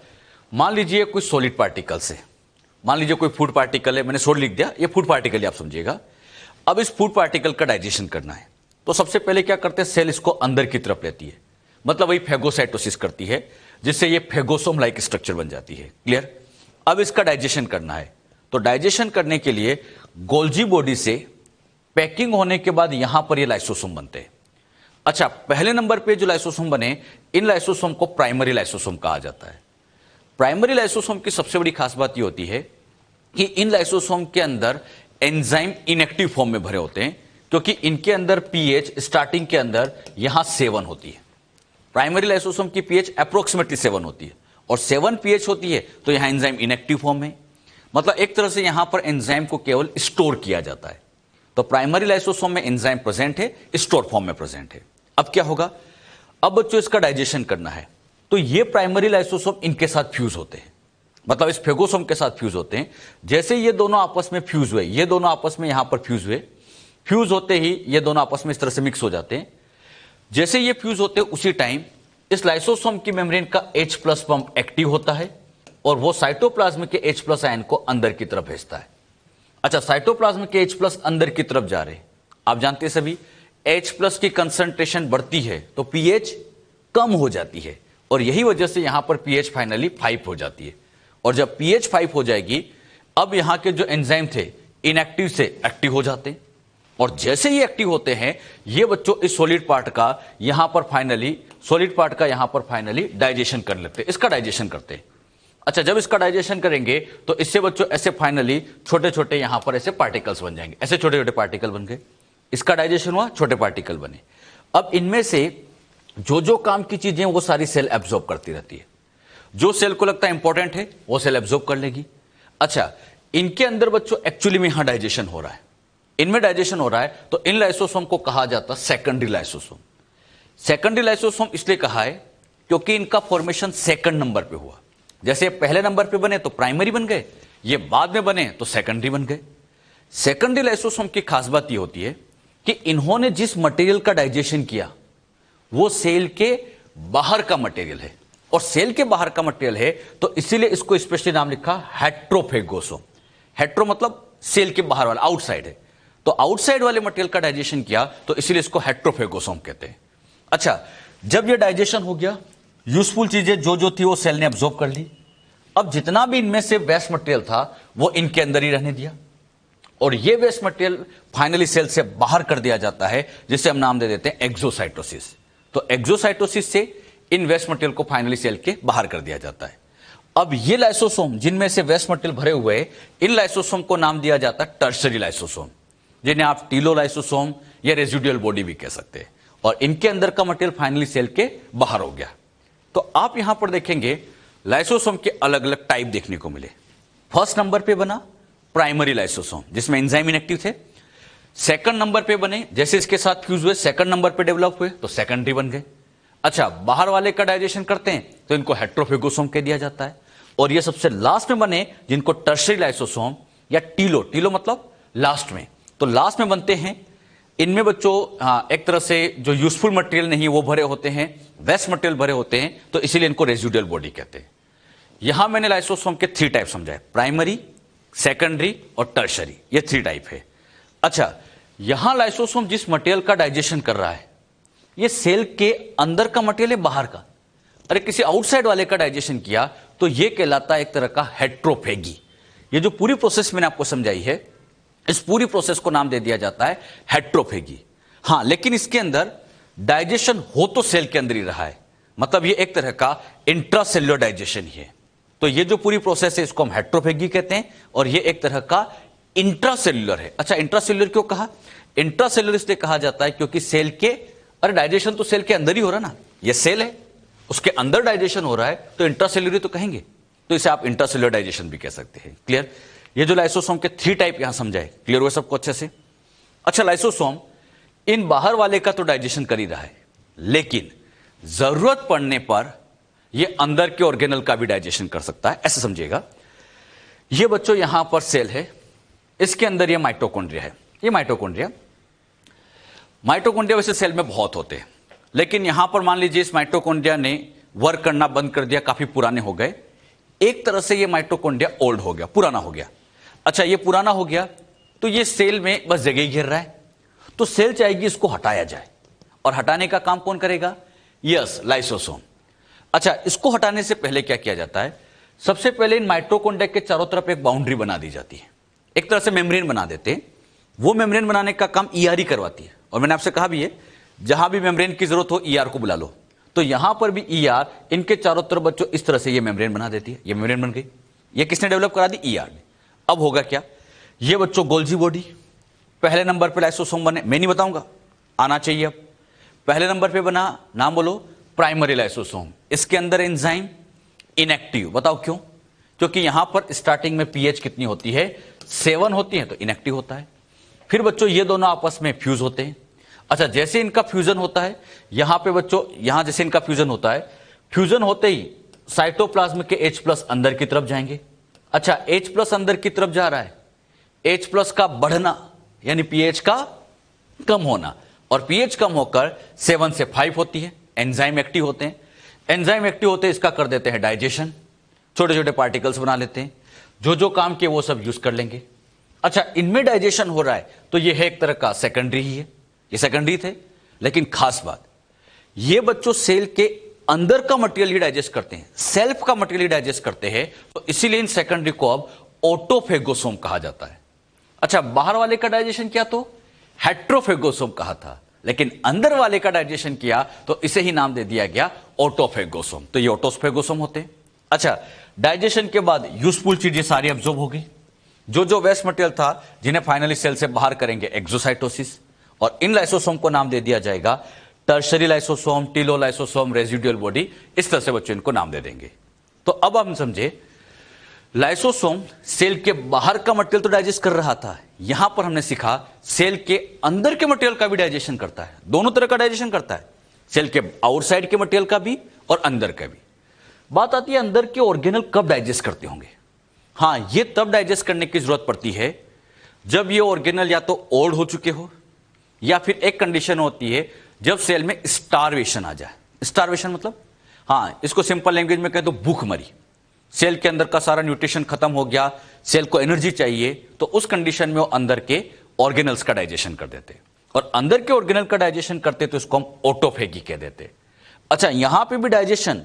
मान लीजिए कोई सॉलिड पार्टिकल है, मान लीजिए कोई फूड पार्टिकल है, मैंने सॉलिड लिख दिया, ये फूड पार्टिकल ही आप समझिएगा। अब इस फूड पार्टिकल का डाइजेशन करना है, तो सबसे पहले क्या करते हैं, सेल इसको अंदर की तरफ लेती है, मतलब वही फेगोसाइटोसिस करती है, जिससे ये फेगोसोम लाइक स्ट्रक्चर बन जाती है। क्लियर? अब इसका डाइजेशन करना है, तो डाइजेशन करने के लिए गोल्जी बॉडी से पैकिंग होने के बाद यहां पर ये लाइसोसोम बनते हैं। अच्छा, पहले नंबर पे जो लाइसोसोम बने, इन लाइसोसोम को प्राइमरी लाइसोसोम कहा जाता है। प्राइमरी लाइसोसोम की सबसे बड़ी खास बात यह होती है कि इन लाइसोसोम के अंदर एंजाइम इनएक्टिव फॉर्म में भरे होते हैं, क्योंकि इनके अंदर पीएच स्टार्टिंग के अंदर यहां 7 होती है। प्राइमरी लाइसोसोम की पीएच अप्रोक्सीमेटली 7 होती है, और 7 पीएच होती है तो यहां एंजाइम इनएक्टिव फॉर्म में, मतलब एक तरह से यहां पर एंजाइम को केवल स्टोर किया जाता है। तो प्राइमरी लाइसोसोम में एंजाइम प्रेजेंट है, स्टोर फॉर्म में प्रेजेंट है। अब क्या होगा, अब बच्चों इसका डाइजेशन करना है, तो ये प्राइमरी लाइसोसोम इनके साथ फ्यूज होते हैं, मतलब इस फेगोसोम के साथ फ्यूज होते हैं। जैसे ये दोनों आपस में फ्यूज हुए, ये दोनों आपस में यहां पर फ्यूज हुए, फ्यूज होते ही ये दोनों आपस में इस तरह से मिक्स हो जाते हैं। जैसे ये फ्यूज होते हैं उसी टाइम इस लाइसोसोम की मेम्ब्रेन का H+ पंप एक्टिव होता है और वो साइटोप्लाज्म के H+ आयन को अंदर की तरफ भेजता है। अच्छा, साइटोप्लाज्म के H+ अंदर की तरफ जा रहे हैं, आप जानते हैं सभी H+ की कंसंट्रेशन बढ़ती है तो pH कम हो जाती है और यही वजह से यहां पर pH फाइनली 5 हो जाती है। और जब pH 5 हो जाएगी, अब यहां के जो एंजाइम थे इनएक्टिव से एक्टिव हो जाते हैं और जैसे ही एक्टिव होते हैं ये बच्चों इस सॉलिड पार्ट का यहां पर फाइनली डाइजेशन कर लेते हैं, इसका डाइजेशन करते हैं। अच्छा, जब इसका डाइजेशन करेंगे तो इससे बच्चों ऐसे फाइनली छोटे छोटे यहां पर ऐसे पार्टिकल्स बन जाएंगे, ऐसे छोटे छोटे पार्टिकल बन गए, इसका डाइजेशन हुआ, छोटे पार्टिकल बने। अब इनमें से जो जो काम की चीजें वो सारी सेल एब्जॉर्ब करती रहती है, जो सेल को लगता है इंपॉर्टेंट है वो सेल एब्जॉर्ब कर लेगी। अच्छा, इनके अंदर बच्चों एक्चुअली में यहां डाइजेशन हो रहा है, इनमें डाइजेशन हो रहा है, तो इन लाइसोसोम को कहा जाता है सेकेंडरी लाइसोसोम। सेकेंडरी लाइसोसोम इसलिए कहा है क्योंकि इनका फॉर्मेशन सेकंड नंबर पे हुआ। जैसे पहले नंबर पे बने तो प्राइमरी बन गए, ये बाद में बने तो सेकेंडरी बन गए। सेकेंडरी लाइसोसोम की खास बात ये होती है कि इन्होंने जिस मटेरियल का डाइजेशन किया वो सेल के बाहर का मटेरियल है, और सेल के बाहर का मटेरियल है तो इसीलिए इसको स्पेशली नाम लिखा हेट्रोफेगोसोम। हेट्रो मतलब सेल के बाहर वाला, आउटसाइड है, तो आउटसाइड वाले मटेरियल का डाइजेशन किया तो इसीलिए इसको हेट्रोफेगोसोम कहते हैं। अच्छा, जब ये डाइजेशन हो गया, यूजफुल चीजें जो जो थी वो सेल ने एब्जॉर्ब कर ली। अब जितना भी इनमें से वेस्ट मटेरियल था वो इनके अंदर ही रहने दिया और ये वेस्ट मटेरियल फाइनली सेल से बाहर कर दिया जाता है, जिसे हम नाम दे देते हैं एक्सोसाइटोसिस। तो एक्सोसाइटोसिस से इन वेस्ट मटेरियल को फाइनली सेल के बाहर कर दिया जाता है। अब ये लाइसोसोम जिनमें से वेस्ट मटेरियल भरे हुए हैं, इन लाइसोसोम को नाम दिया जाता है टर्शरी लाइसोसोम, जिन्हें आप टीलोलाइसोसोम या रेजिडुअल बॉडी भी कह सकते हैं। और इनके अंदर का मटेरियल फाइनली सेल के बाहर हो गया। तो आप यहां पर देखेंगे लाइसोसोम के अलग अलग टाइप देखने को मिले। फर्स्ट नंबर पे बना प्राइमरी लाइसोसोम, जिसमें एंजाइम इनएक्टिव थे। सेकंड नंबर पे बने, जैसे इसके साथ फ्यूज हुए सेकंड नंबर पे डेवलप हुए तो सेकेंडरी बन गए। अच्छा, बाहर वाले का डाइजेशन करते हैं तो इनको हेट्रोफेगोसोम कह दिया जाता है। और ये सबसे लास्ट में बने जिनको टर्शरी लाइसोसोम या टीलो मतलब लास्ट में, तो लास्ट में बनते हैं। इनमें बच्चों एक तरह से जो यूजफुल मटेरियल नहीं वो भरे होते हैं, वेस्ट मटेरियल भरे होते हैं, तो इसीलिए इनको रेजिडुअल बॉडी कहते हैं। यहां मैंने लाइसोसोम के 3 टाइप समझाए, प्राइमरी, सेकेंडरी और टर्शरी, ये 3 टाइप है। अच्छा, यहां लाइसोसोम जिस मटेरियल का डाइजेशन कर रहा है ये सेल के अंदर का मटेरियल है बाहर का, अरे किसी आउटसाइड वाले का डाइजेशन किया तो ये कहलाता है एक तरह का हेट्रोफेगी। ये जो पूरी प्रोसेस मैंने आपको समझाई है, इस पूरी प्रोसेस को नाम दे दिया जाता है हेट्रोफेगी। हां, लेकिन इसके अंदर डाइजेशन हो तो सेल के अंदर ही रहा है, मतलब ये एक तरह का इंट्रासेल्युलर डाइजेशन ही है। तो ये जो पूरी प्रोसेस है इसको हम हेट्रोफेगी कहते हैं और ये एक तरह का इंट्रासेल्युलर है। अच्छा, इंट्रासेल्युलर क्यों कहा? इंट्रासेल्युलर इसलिए कहा जाता है क्योंकि सेल के, अरे डाइजेशन तो सेल के अंदर ही हो रहा ना, ये सेल है उसके अंदर डाइजेशन हो रहा है तो इंट्रासेल्युलर तो कहेंगे, तो इसे आप इंट्रासेल्युलर डाइजेशन भी कह सकते हैं। क्लियर? ये जो लाइसोसोम के 3 टाइप यहां समझाए, क्लियर हुआ सबको अच्छे से? अच्छा, लाइसोसोम इन बाहर वाले का तो डाइजेशन कर ही रहा है, लेकिन जरूरत पड़ने पर ये अंदर के ऑर्गेनल का भी डाइजेशन कर सकता है, ऐसे समझिएगा। ये बच्चों यहां पर सेल है, इसके अंदर ये माइटोकॉन्ड्रिया है। ये माइटोकॉन्ड्रिया वैसे सेल में बहुत होते हैं, लेकिन यहां पर मान लीजिए इस माइटोकॉन्ड्रिया ने वर्क करना बंद कर दिया, काफी पुराने हो गए, एक तरह से ये माइटोकॉन्ड्रिया ओल्ड हो गया, पुराना हो गया। अच्छा, ये पुराना हो गया तो ये सेल में बस जगह ही घेर रहा है, तो सेल चाहेगी इसको हटाया जाए, और हटाने का काम कौन करेगा? Yes, lysosome. अच्छा, इसको हटाने से पहले क्या किया जाता है? सबसे पहले इन माइटोकॉन्ड्रिया के चारों तरफ एक बाउंड्री बना दी जाती है, एक तरह से मेम्ब्रेन बना देते हैं। वो मेम्ब्रेन बनाने का काम ईआर ही करवाती है, और मैंने आपसे कहा भी है जहां भी मेम्ब्रेन की जरूरत हो ईआर को बुला लो। तो यहां पर भी ईआर इनके चारों तरफ बच्चों इस तरह से ये मेम्ब्रेन बना देती है। ये मेम्ब्रेन बन गई, ये किसने डेवलप करा दी? ईआर ने। अब होगा क्या? ये बच्चों गोल्जी बॉडी, पहले नंबर पे लाइसोसोम बने, मैं नहीं बताऊंगा, आना चाहिए। अब पहले नंबर पे बना, नाम बोलो, प्राइमरी लाइसोसोम। इसके अंदर एंजाइम इनएक्टिव, बताओ क्यों? क्योंकि यहां पर स्टार्टिंग में पीएच कितनी होती है? 7 होती है, तो इनएक्टिव होता है। फिर बच्चों ये दोनों आपस में फ्यूज होते हैं। अच्छा, जैसे इनका फ्यूजन होता है, यहां पे बच्चों, यहां जैसे इनका फ्यूजन होता है, फ्यूजन होते ही साइटोप्लाज्म के H+ अंदर की तरफ जाएंगे। अच्छा, H+ अंदर की तरफ जा रहा है, H+ का बढ़ना यानी pH का कम होना, और pH कम होकर 7 से 5 होती है। एंजाइम एक्टिव होते हैं, एंजाइम एक्टिव होते हैं, इसका कर देते हैं डाइजेशन, छोटे छोटे पार्टिकल्स बना लेते हैं, जो जो काम किए वो सब यूज कर लेंगे। अच्छा, इनमें डाइजेशन हो रहा है तो ये है एक तरह का सेकेंडरी ही है, ये सेकेंडरी थे। लेकिन खास बात, ये बच्चों सेल के अंदर का मटेरियल ही डाइजेस्ट करते हैं, सेल्फ का मटेरियल ही डाइजेस्ट करते हैं, तो इसीलिए इन सेकेंडरी को अब ऑटोफेगोसोम कहा जाता है। अच्छा, बाहर वाले का डाइजेशन किया तो हेट्रोफेगोसोम कहा था, लेकिन अंदर वाले का डाइजेशन किया तो इसे ही नाम दे दिया गया ऑटोफेगोसोम। तो ये ऑटोफेगोसोम होते हैं। अच्छा, डाइजेशन के बाद यूजफुल चीजें सारी अब्जॉर्ब हो गई, जो वेस्ट मटेरियल था जिन्हें फाइनली सेल से बाहर करेंगे एक्सोसाइटोसिस, और इन लाइसोसोम को नाम दे दिया जाएगा टर्शरी लाइसोसोम, टीलोलाइसोसोम, रेजिडुअल बॉडी, इस तरह से बच्चों इनको नाम दे देंगे। तो अब हम समझे, लाइसोसोम सेल के बाहर का मटेरियल तो डाइजेस्ट कर रहा था, यहां पर हमने सीखा सेल के अंदर के मटेरियल का भी डाइजेशन करता है, दोनों तरह का डाइजेशन करता है, सेल के आउटसाइड के मटेरियल का भी और अंदर का भी। बात आती है अंदर के ऑर्गेनल कब डाइजेस्ट करते होंगे। हां, ये तब डाइजेस्ट करने की जरूरत पड़ती है जब ये ऑर्गेनल या तो ओल्ड हो चुके हो, या फिर एक कंडीशन होती है जब सेल में स्टारवेशन आ जाए। स्टारवेशन मतलब, हां, इसको सिंपल लैंग्वेज में कहें तो भूखमरी, सेल के अंदर का सारा न्यूट्रिशन खत्म हो गया, सेल को एनर्जी चाहिए, तो उस कंडीशन में वो अंदर के ऑर्गेनल्स का डाइजेशन कर देते, और अंदर के ऑर्गेनल का डाइजेशन करते तो इसको हम ऑटोफेगी कह देते। अच्छा, यहां पे भी डाइजेशन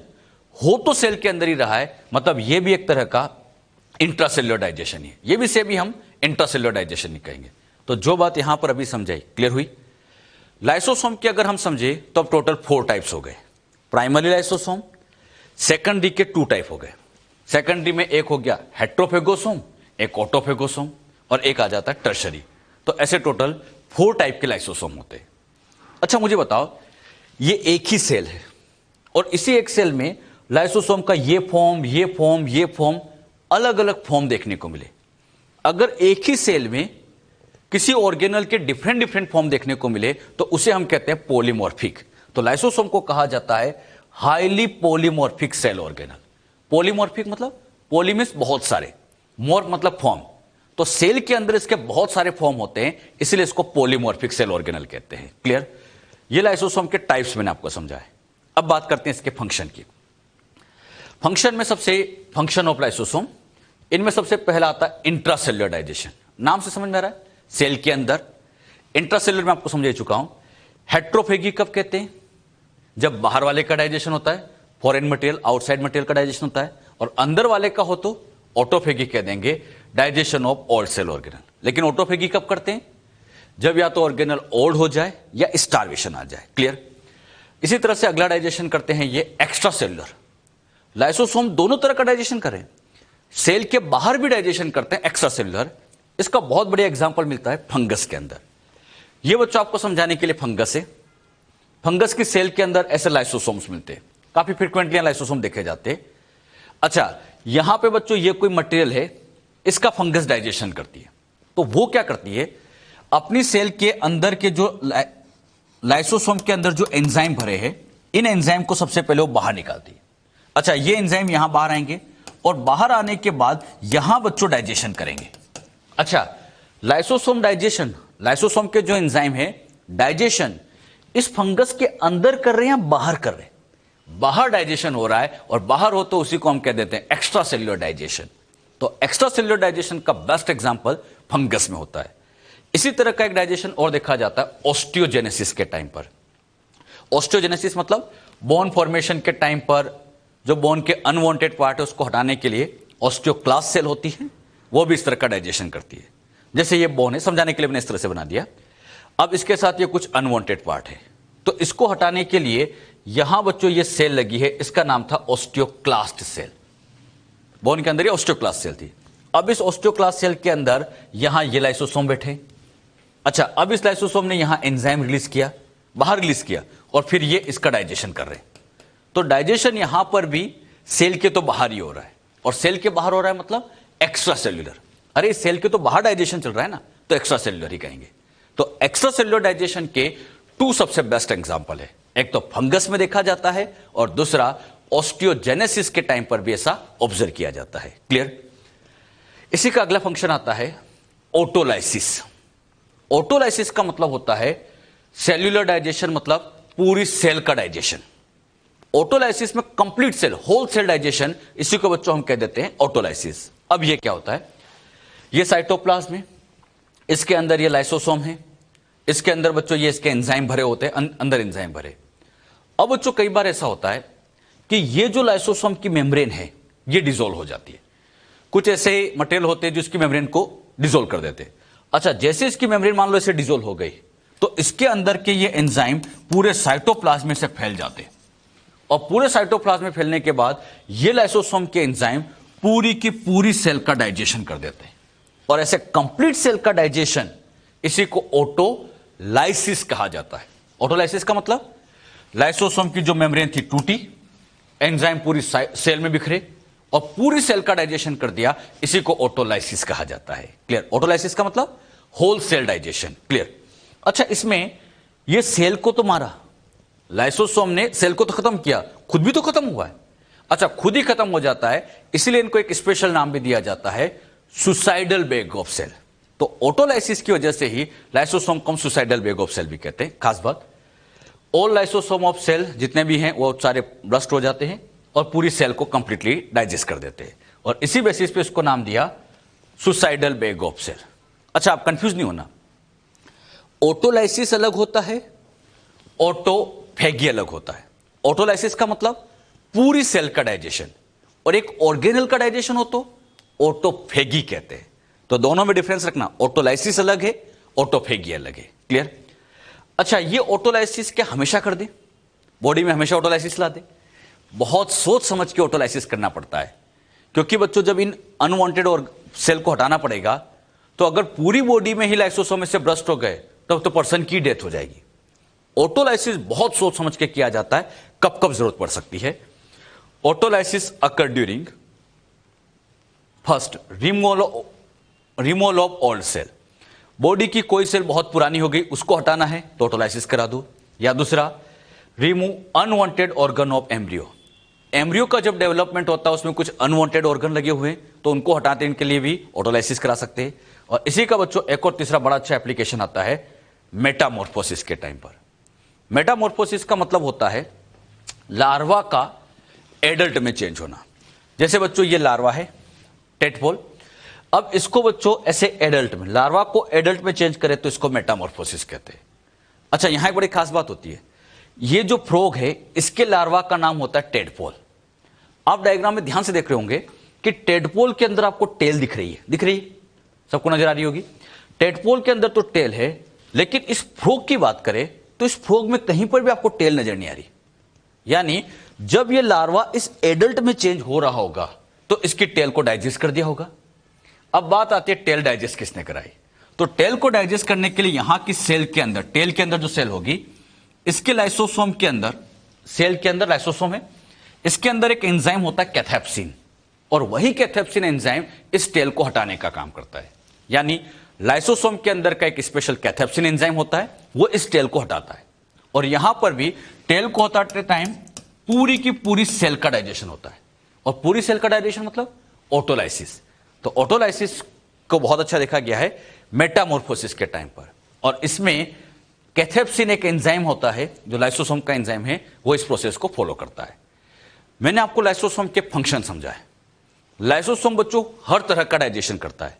हो तो सेल के अंदर ही रहा है, मतलब ये भी एक तरह का इंट्रासेल्युलर डाइजेशन है, ये भी से भी हम इंट्रासेल्युलर डाइजेशन ही कहेंगे। तो जो बात यहां पर अभी समझाई, क्लियर हुई। लाइसोसोम की अगर हम समझे तो अब टोटल 4 टाइप्स हो गए। प्राइमरी लाइसोसोम, सेकेंडरी के 2 टाइप हो गए। सेकेंडरी में एक हो गया हेट्रोफेगोसोम, एक ऑटोफेगोसोम, और एक आ जाता है टर्शरी। तो ऐसे टोटल 4 टाइप के लाइसोसोम होते हैं। अच्छा, मुझे बताओ, ये एक ही सेल है और इसी एक सेल में लाइसोसोम का ये फॉर्म, ये फॉर्म, ये फॉर्म, अलग अलग फॉर्म देखने को मिले। अगर एक ही सेल में किसी ऑर्गेनल के डिफरेंट डिफरेंट फॉर्म देखने को मिले तो उसे हम कहते हैं पॉलीमॉर्फिक। तो लाइसोसोम को कहा जाता है highly polymorphic cell organelle. Polymorphic मतलब, पॉली मींस बहुत सारे, मॉर्फ मतलब फॉर्म, तो सेल के अंदर इसके बहुत सारे फॉर्म होते हैं, इसलिए इसको पॉलीमॉर्फिक सेल ऑर्गेनल कहते हैं। क्लियर। ये लाइसोसोम के टाइप्स मैंने आपको समझाया। अब बात करते हैं इसके फंक्शन की। फंक्शन में सबसे, फंक्शन ऑफ लाइसोसोम, इनमें सबसे पहला आता है इंट्रासेल्युलर डाइजेशन। नाम से समझ में आ रहा है, सेल के अंदर। इंट्रासेल्युलर में आपको समझा चुका हूं। हेट्रोफेगी कब कहते हैं, जब बाहर वाले का डाइजेशन होता है, फॉरेन मटेरियल, आउटसाइड मटेरियल का डाइजेशन होता है, और अंदर वाले का हो तो ऑटोफेगी कह देंगे, digestion of all cell organelle. लेकिन ऑटोफेगी कब करते हैं, जब या तो ऑर्गेनल ओल्ड हो जाए या स्टारवेशन आ जाए। क्लियर। इसी तरह से अगला डाइजेशन करते हैं ये एक्स्ट्रा सेल्युलर। लाइसोसोम दोनों तरह का डाइजेशन करें, सेल के बाहर भी डाइजेशन करते हैं एक्स्ट्रा सेल्युलर। इसका बहुत बढ़िया एग्जांपल मिलता है फंगस के अंदर। ये बच्चों आपको समझाने के लिए फंगस है। फंगस की सेल के अंदर ऐसे लाइसोसोम्स मिलते हैं, काफी फ्रीक्वेंटली लाइसोसोम देखे जाते हैं। अच्छा, यहां पे बच्चों ये कोई मटेरियल है, इसका फंगस डाइजेशन करती है। तो वो क्या करती है, अपनी सेल के अंदर के जो लाइसोसोम के अंदर जो एंजाइम भरे हैं, इन एंजाइम को सबसे पहले वो बाहर निकालती है। अच्छा, ये एंजाइम यहां बाहर आएंगे और बाहर आने के बाद यहां बच्चों डाइजेशन करेंगे। अच्छा, लाइसोसोम डाइजेशन, लाइसोसोम के जो एंजाइम है डाइजेशन इस फंगस के अंदर कर रहे हैं या बाहर कर रहे हैं, बाहर डाइजेशन हो रहा है, और बाहर हो तो उसी को हम कह देते हैं एक्स्ट्रा सेल्युलर डाइजेशन। तो एक्स्ट्रा सेल्युलर डाइजेशन का बेस्ट एग्जांपल फंगस में होता है। इसी तरह का एक डाइजेशन और देखा जाता है ऑस्टियोजेनेसिस के टाइम पर। ऑस्टियोजेनेसिस मतलब बोन फॉर्मेशन के टाइम पर जो बोन के अनवांटेड पार्ट है उसको हटाने के लिए ऑस्टियोक्लास्ट सेल होती है, वो भी इस तरह का डाइजेशन करती है। जैसे ये बोन है, समझाने के लिए मैंने इस तरह से बना दिया। अब इसके साथ ये कुछ अनवांटेड पार्ट है, तो इसको हटाने के लिए यहां बच्चों ये सेल लगी है, इसका नाम था ऑस्टियोक्लास्ट सेल। बोन के अंदर ये ऑस्टियोक्लास्ट सेल थी। अब इस ऑस्टियोक्लास्ट सेल के अंदर यहां ये लाइसोसोम बैठे। अच्छा, अब इस लाइसोसोम ने यहां एंजाइम रिलीज किया, बाहर रिलीज किया, और फिर ये इसका डाइजेशन कर रहे हैं। तो डाइजेशन यहां पर भी सेल के तो बाहर ही हो रहा है, और सेल के बाहर हो रहा है मतलब एक्स्ट्रा सेल्युलर। अरे, सेल के तो बाहर डाइजेशन चल रहा है ना, तो एक्स्ट्रा सेल्यूलर ही कहेंगे। तो एक्स्ट्रा सेल्यूलर डाइजेशन के 2 सबसे बेस्ट एग्जांपल है, एक तो फंगस में देखा जाता है और दूसरा ऑस्टियोजेनेसिस के टाइम पर भी ऐसा ऑब्जर्व किया जाता है। क्लियर? इसी का अगला फंक्शन आता है ऑटोलाइसिस। ऑटोलाइसिस का मतलब होता है सेल्यूलर डाइजेशन, मतलब पूरी सेल का डाइजेशन। ऑटोलाइसिस में complete cell, whole cell digestion, इसी को बच्चों हम कह देते हैं ऑटोलाइसिस। अब ये क्या होता है, ये साइटोप्लाज्म है, इसके अंदर ये लाइसोसोम है, इसके अंदर बच्चों ये इसके एंजाइम भरे होते हैं, अंदर एंजाइम भरे। अब बच्चों कई बार ऐसा होता है कि ये जो लाइसोसोम की मेम्ब्रेन है ये डिसॉल्व हो जाती है। कुछ ऐसे मटेरियल होते हैं जो इसकी मेम्ब्रेन को डिसॉल्व कर देते हैं। अच्छा, जैसे इसकी मेम्ब्रेन मान लो ऐसे डिसॉल्व हो गई तो इसके अंदर के ये एंजाइम पूरे साइटोप्लाज्म में से फैल जाते हैं और पूरे साइटोप्लाज्म में फैलने के बाद ये लाइसोसोम के एंजाइम पूरी की पूरी सेल का डाइजेशन कर देते हैं। और ऐसे कंप्लीट सेल का डाइजेशन, इसी को ऑटोलाइसिस कहा जाता है। ऑटोलाइसिस का मतलब लाइसोसोम की जो मेम्ब्रेन थी टूटी, एंजाइम पूरी सेल में बिखरे और पूरी सेल का डाइजेशन कर दिया, इसी को ऑटोलाइसिस कहा जाता है। क्लियर? ऑटोलाइसिस का मतलब होल सेल डाइजेशन। क्लियर? अच्छा, इसमें ये सेल को तो मारा, लाइसोसोम ने सेल को तो खत्म किया, खुद भी तो खत्म हुआ है। अच्छा, खुद ही खत्म हो जाता है, इसलिए इनको एक स्पेशल नाम भी दिया जाता है, सुसाइडल बेग ऑफ सेल। तो ऑटोलाइसिस की वजह से ही लाइसोसोम को सुसाइडल बेग ऑफ सेल भी कहते हैं। खास बात, ऑल लाइसोसोम ऑफ सेल जितने भी हैं वो सारे ब्रस्ट हो जाते हैं और पूरी सेल को कंप्लीटली डाइजेस्ट कर देते हैं और इसी बेसिस पे इसको नाम दिया सुसाइडल बेग ऑफ सेल। अच्छा, आप कंफ्यूज नहीं होना, ऑटोलाइसिस अलग होता है, ऑटोफेगी अलग होता है। ऑटोलाइसिस का मतलब पूरी सेल का डाइजेशन और एक ऑर्गेनल का डाइजेशन हो तो ऑटोफेगी कहते हैं। तो दोनों में डिफरेंस रखना, ऑटोलाइसिस अलग है, ऑटोफेगी अलग है। क्लियर? अच्छा, ये ऑटोलाइसिस क्या हमेशा कर दे, बॉडी में हमेशा ऑटोलाइसिस ला दे? बहुत सोच समझ के ऑटोलाइसिस करना पड़ता है, क्योंकि बच्चों जब इन अनवांटेड और सेल को हटाना पड़ेगा तो अगर पूरी बॉडी में ही लाइसोसोम से ब्रस्ट हो गए तब तो पर्सन की डेथ हो जाएगी। ऑटोलाइसिस बहुत सोच समझ के किया जाता है, कब कब जरूरत पड़ सकती है। Autolysis occur during first removal of old cell. Body की कोई सेल बहुत पुरानी हो गई, उसको हटाना है तो ऑटोलाइसिस करा दो। या दूसरा, remove unwanted organ of embryo. Embryo का जब डेवलपमेंट होता है उसमें कुछ अनवांटेड ऑर्गन लगे हुए हैं तो उनको हटाते हैं, इनके लिए भी ऑटोलाइसिस करा सकते हैं। और इसी का बच्चों एक और तीसरा बड़ा अच्छा एप्लीकेशन आता है मेटामॉर्फोसिस के टाइम पर। मेटामॉर्फोसिस का मतलब होता है लार्वा का एडल्ट में चेंज होना। जैसे बच्चों ये लार्वा है टेडपोल, अब इसको बच्चों ऐसे एडल्ट में, लार्वा को एडल्ट में चेंज करे तो इसको मेटामॉर्फोसिस कहते हैं। अच्छा, यहां एक बड़ी खास बात होती है, ये जो फ्रॉग है इसके लार्वा का नाम होता है टेडपोल। आप डायग्राम में ध्यान से देख रहे होंगे कि टेडपोल के अंदर आपको टेल दिख रही है, सबको नजर आ रही होगी। टेडपोल के अंदर तो टेल है, लेकिन इस फ्रॉग की बात करें तो इस फ्रॉग में कहीं पर भी आपको टेल नजर नहीं आ रही। यानी जब ये लार्वा इस एडल्ट में चेंज हो रहा होगा तो इसकी टेल को डाइजेस्ट कर दिया होगा। अब बात आती है टेल डाइजेस्ट किसने कराई। तो टेल को डाइजेस्ट करने के लिए यहां की सेल के अंदर, टेल के अंदर जो सेल होगी, इसके लाइसोसोम के अंदर, सेल के अंदर लाइसोसोम है, इसके अंदर एक एंजाइम होता है कैथेप्सिन, और वही कैथेप्सिन एंजाइम इस टेल को हटाने का काम करता है। यानी लाइसोसोम के अंदर का एक स्पेशल कैथेप्सिन एंजाइम होता है, वो इस टेल को हटाता है। और यहां पर भी टेल को हटाते टाइम पूरी की पूरी सेल का डाइजेशन होता है, और पूरी सेल का डाइजेशन मतलब ऑटोलाइसिस। तो ऑटोलाइसिस को बहुत अच्छा देखा गया है मेटामॉर्फोसिस के टाइम पर, और इसमें कैथेप्सिन एक एंजाइम होता है जो लाइसोसोम का एंजाइम है, वो इस प्रोसेस को फॉलो करता है। मैंने आपको लाइसोसोम के फंक्शन समझाए। लाइसोसोम बच्चों हर तरह का डाइजेशन करता है,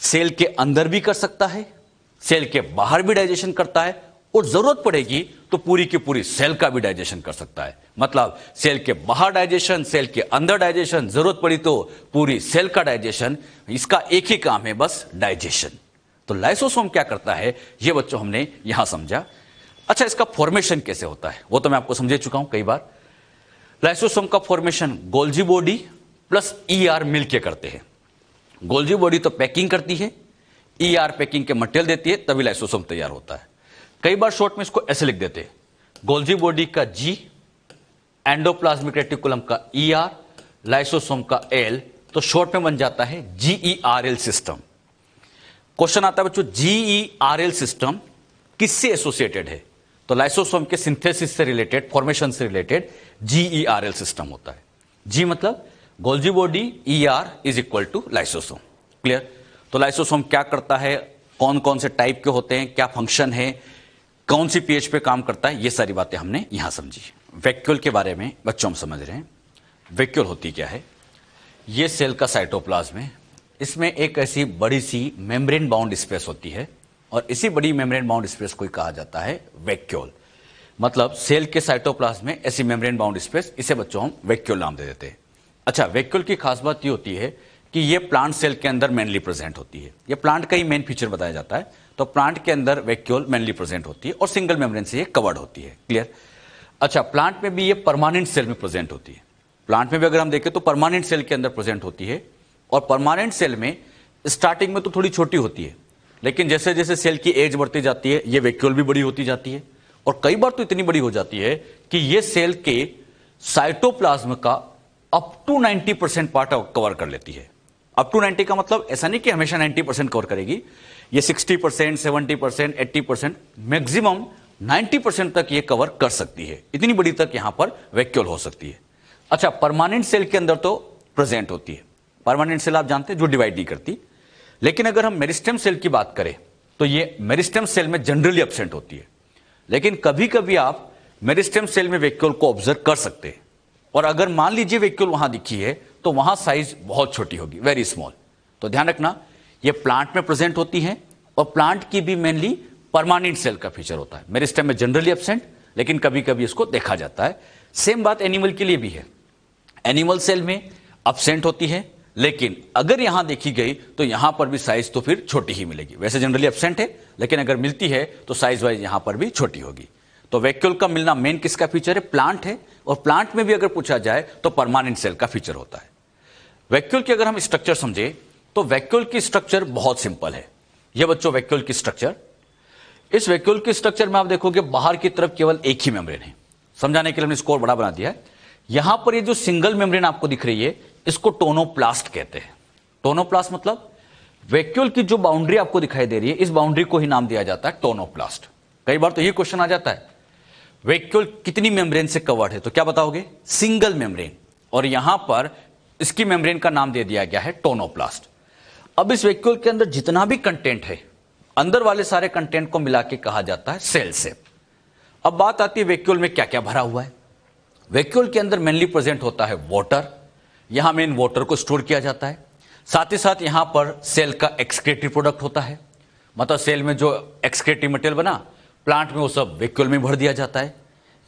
सेल के अंदर भी कर सकता है, सेल के बाहर भी डाइजेशन करता है, और जरूरत पड़ेगी तो पूरी की पूरी सेल का भी डाइजेशन कर सकता है। मतलब सेल के बाहर डाइजेशन, सेल के अंदर डाइजेशन, जरूरत पड़ी तो पूरी सेल का डाइजेशन। इसका एक ही काम है, बस डाइजेशन। तो लाइसोसोम क्या करता है ये बच्चों हमने यहां समझा। अच्छा, इसका फॉर्मेशन कैसे होता है वो तो मैं आपको समझा चुका हूं कई बार। लाइसोसोम का formation Golgi body plus ER मिलके करते हैं। गोल्जी बॉडी तो पैकिंग करती है, ईआर पैकिंग के मटेरियल देती है, तभी लाइसोसोम तैयार होता है। कई बार शॉर्ट में इसको ऐसे लिख देते हैं, गोल्जी बॉडी का जी, एंडोप्लाज्मिक रेटिकुलम का ईआर, लाइसोसोम का एल, तो शॉर्ट में बन जाता है जीईआरएल सिस्टम। क्वेश्चन आता है बच्चों GERL सिस्टम किससे एसोसिएटेड है? तो लाइसोसोम के सिंथेसिस से रिलेटेड, फॉर्मेशन से रिलेटेड GERL सिस्टम होता है। G मतलब Golgi body, ER is equal to lysosome. Clear? तो लाइसोसोम क्या करता है, कौन कौन से टाइप के होते हैं, क्या फंक्शन है, कौन सी पीएच पे काम करता है, ये सारी बातें हमने यहां समझी। वैक्यूल के बारे में बच्चों हम समझ रहे हैं। वैक्यूल होती क्या है? ये सेल का साइटोप्लाज्म है, इसमें एक ऐसी बड़ी सी मेम्ब्रेन बाउंड स्पेस होती है और इसी बड़ी मेम्ब्रेन बाउंड स्पेस को कहा जाता है वैक्यूल। मतलब सेल के साइटोप्लाज्म में ऐसी मेम्ब्रेन बाउंड स्पेस, इसे बच्चों हम वैक्यूल नाम दे देते हैं। अच्छा, वैक्यूल की खास बात ये होती है कि ये प्लांट सेल के अंदर मेनली प्रेजेंट होती है। ये प्लांट का ही मेन फीचर बताया जाता है। तो प्लांट के अंदर वैक्यूल मेनली प्रेजेंट होती है और सिंगल मेम्ब्रेन से ये कवर्ड होती है। क्लियर? अच्छा, प्लांट में भी ये परमानेंट सेल में प्रेजेंट होती है। प्लांट में भी अगर हम देखें तो परमानेंट सेल के अंदर प्रेजेंट होती है और परमानेंट सेल में स्टार्टिंग में तो थोड़ी छोटी होती है, लेकिन जैसे जैसे सेल की एज बढ़ती जाती है ये वैक्यूल भी बड़ी होती जाती है और कई बार तो इतनी बड़ी हो जाती है कि ये सेल के साइटोप्लाज्म का अप टू 90% पार्ट कवर कर लेती है। अप टू 90 का मतलब ऐसा नहीं कि हमेशा 90% कवर करेगी, ये 60%, 70%, 80%, मैक्सिमम 90% तक ये कवर कर सकती है। इतनी बड़ी तक यहां पर वैक्यूल हो सकती है। अच्छा, परमानेंट सेल के अंदर तो प्रेजेंट होती है। परमानेंट सेल आप जानते हैं जो डिवाइड नहीं करती, लेकिन अगर हम मेरिस्टेम सेल की बात करें तो ये मेरिस्टेम सेल में जनरली एब्सेंट होती है, लेकिन कभी कभी आप मेरिस्टेम सेल में वैक्यूल को ऑब्जर्व कर सकते हैं। और अगर मान लीजिए वैक्यूल वहां दिखी है तो वहां साइज बहुत छोटी होगी, वेरी स्मॉल। तो ध्यान रखना, ये प्लांट में प्रेजेंट होती है और प्लांट की भी मेनली परमानेंट सेल का फीचर होता है। मेरिस्टेम में जनरली एब्सेंट, लेकिन कभी कभी इसको देखा जाता है। सेम बात एनिमल के लिए भी है। एनिमल सेल में एब्सेंट होती है, लेकिन अगर यहां देखी गई तो यहां पर भी साइज तो फिर छोटी ही मिलेगी। वैसे जनरली एब्सेंट है, लेकिन अगर मिलती है तो साइज वाइज यहां पर भी छोटी होगी। तो वैक्यूल का मिलना मेन किसका फीचर है? प्लांट है। और प्लांट में भी अगर पूछा जाए तो परमानेंट सेल का फीचर होता है। वैक्यूल की अगर हम स्ट्रक्चर समझे तो वैक्यूल की स्ट्रक्चर बहुत सिंपल है। यह बच्चों वैक्यूल की स्ट्रक्चर, इस वैक्यूल की स्ट्रक्चर में आप देखोगे बाहर की तरफ केवल एक ही मेम्ब्रेन है। समझाने के लिए हमने स्कोर बड़ा बना दिया है। यहां पर ये जो सिंगल मेम्ब्रेन आपको दिख रही है इसको टोनोप्लास्ट कहते हैं। टोनोप्लास्ट मतलब वैक्यूल की जो बाउंड्री आपको दिखाई दे रही है, इस बाउंड्री को ही नाम दिया जाता है टोनोप्लास्ट। कई बार तो ये क्वेश्चन आ जाता है, वैक्यूल कितनी मेम्ब्रेन से कवर्ड है? तो क्या बताओगे? Single membrane. और यहां पर इसकी मेम्ब्रेन का नाम दे दिया गया है टोनोप्लास्ट। अब इस वैक्यूल के अंदर जितना भी कंटेंट है, अंदर वाले सारे कंटेंट को मिला के कहा जाता है सेल सेप। अब बात आती है वैक्यूल में क्या क्या भरा हुआ है। वैक्यूल के अंदर मेनली प्रेजेंट होता है वाटर। यहां मेन वाटर को स्टोर किया जाता है। साथ ही साथ यहां पर सेल का एक्सक्रीटरी प्रोडक्ट होता है। मतलब सेल में जो एक्सक्रीटरी मटेरियल बना प्लांट में वो सब वैक्यूल में भर दिया जाता है।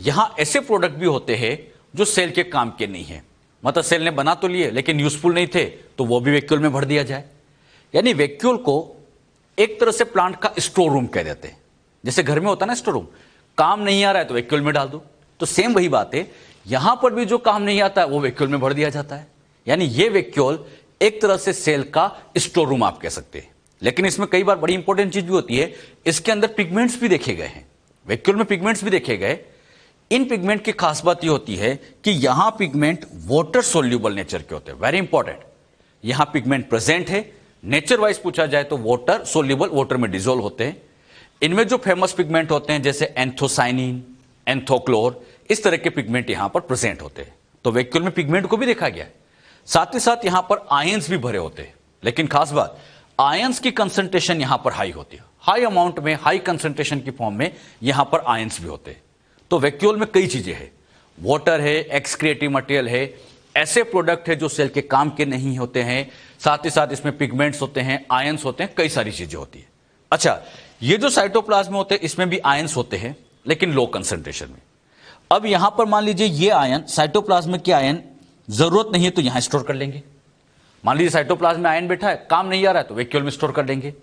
यहां ऐसे प्रोडक्ट भी होते हैं जो सेल के काम के नहीं है, मतलब सेल ने बना तो लिए लेकिन यूजफुल नहीं थे, तो वो भी वैक्यूल में भर दिया जाए। यानी वैक्यूल को एक तरह से प्लांट का स्टोर रूम कह देते हैं। जैसे घर में होता है ना स्टोर रूम, काम नहीं आ रहा है तो वैक्यूल में डाल दो। तो सेम वही बात है, यहां पर भी जो काम नहीं आता है वो वैक्यूल में भर दिया जाता है। यानी ये वैक्यूल एक तरह से सेल का स्टोर रूम आप कह सकते हैं। लेकिन इसमें कई बार बड़ी इंपॉर्टेंट चीज भी होती है, इसके अंदर पिगमेंट्स भी देखे गए हैं। वैक्यूल में पिगमेंट्स भी देखे गए। इन पिगमेंट की खास बात यह होती है कि यहां पिगमेंट वाटर सोल्यूबल नेचर के होते हैं। वेरी इंपॉर्टेंट, यहां पिगमेंट प्रेजेंट है। नेचर वाइज पूछा जाए तो वाटर सोल्यूबल, वाटर में डिजोल्व होते हैं। इनमें जो फेमस पिगमेंट होते हैं जैसे एंथोसाइनिन, एंथोक्लोर, इस तरह के पिगमेंट यहां पर प्रेजेंट होते हैं। तो वैक्यूल में पिगमेंट को भी देखा गया है। साथ ही साथ यहां पर आयंस भी भरे होते हैं। लेकिन खास बात, आयंस की कंसंट्रेशन यहां पर हाई होती है। हाई अमाउंट में, हाई कंसंट्रेशन की फॉर्म में यहां पर आयंस भी होते हैं। तो वैक्यूल में कई चीजें हैं, वाटर है, एक्सक्रिएटिव मटेरियल है, ऐसे प्रोडक्ट है जो सेल के काम के नहीं होते हैं। साथ ही साथ इसमें पिगमेंट्स होते हैं, आयंस होते हैं, कई सारी चीजें होती है। अच्छा, ये जो साइटोप्लाज्म होते हैं इसमें भी आयंस होते हैं, लेकिन लो कंसंट्रेशन में। अब यहां पर मान लीजिए ये आयन, साइटोप्लाज्म के आयन जरूरत नहीं है तो यहां स्टोर कर लेंगे। मान लीजिए साइटोप्लाज्म में आयन बैठा है, काम नहीं आ रहा है तो वैक्यूल में स्टोर कर देंगे।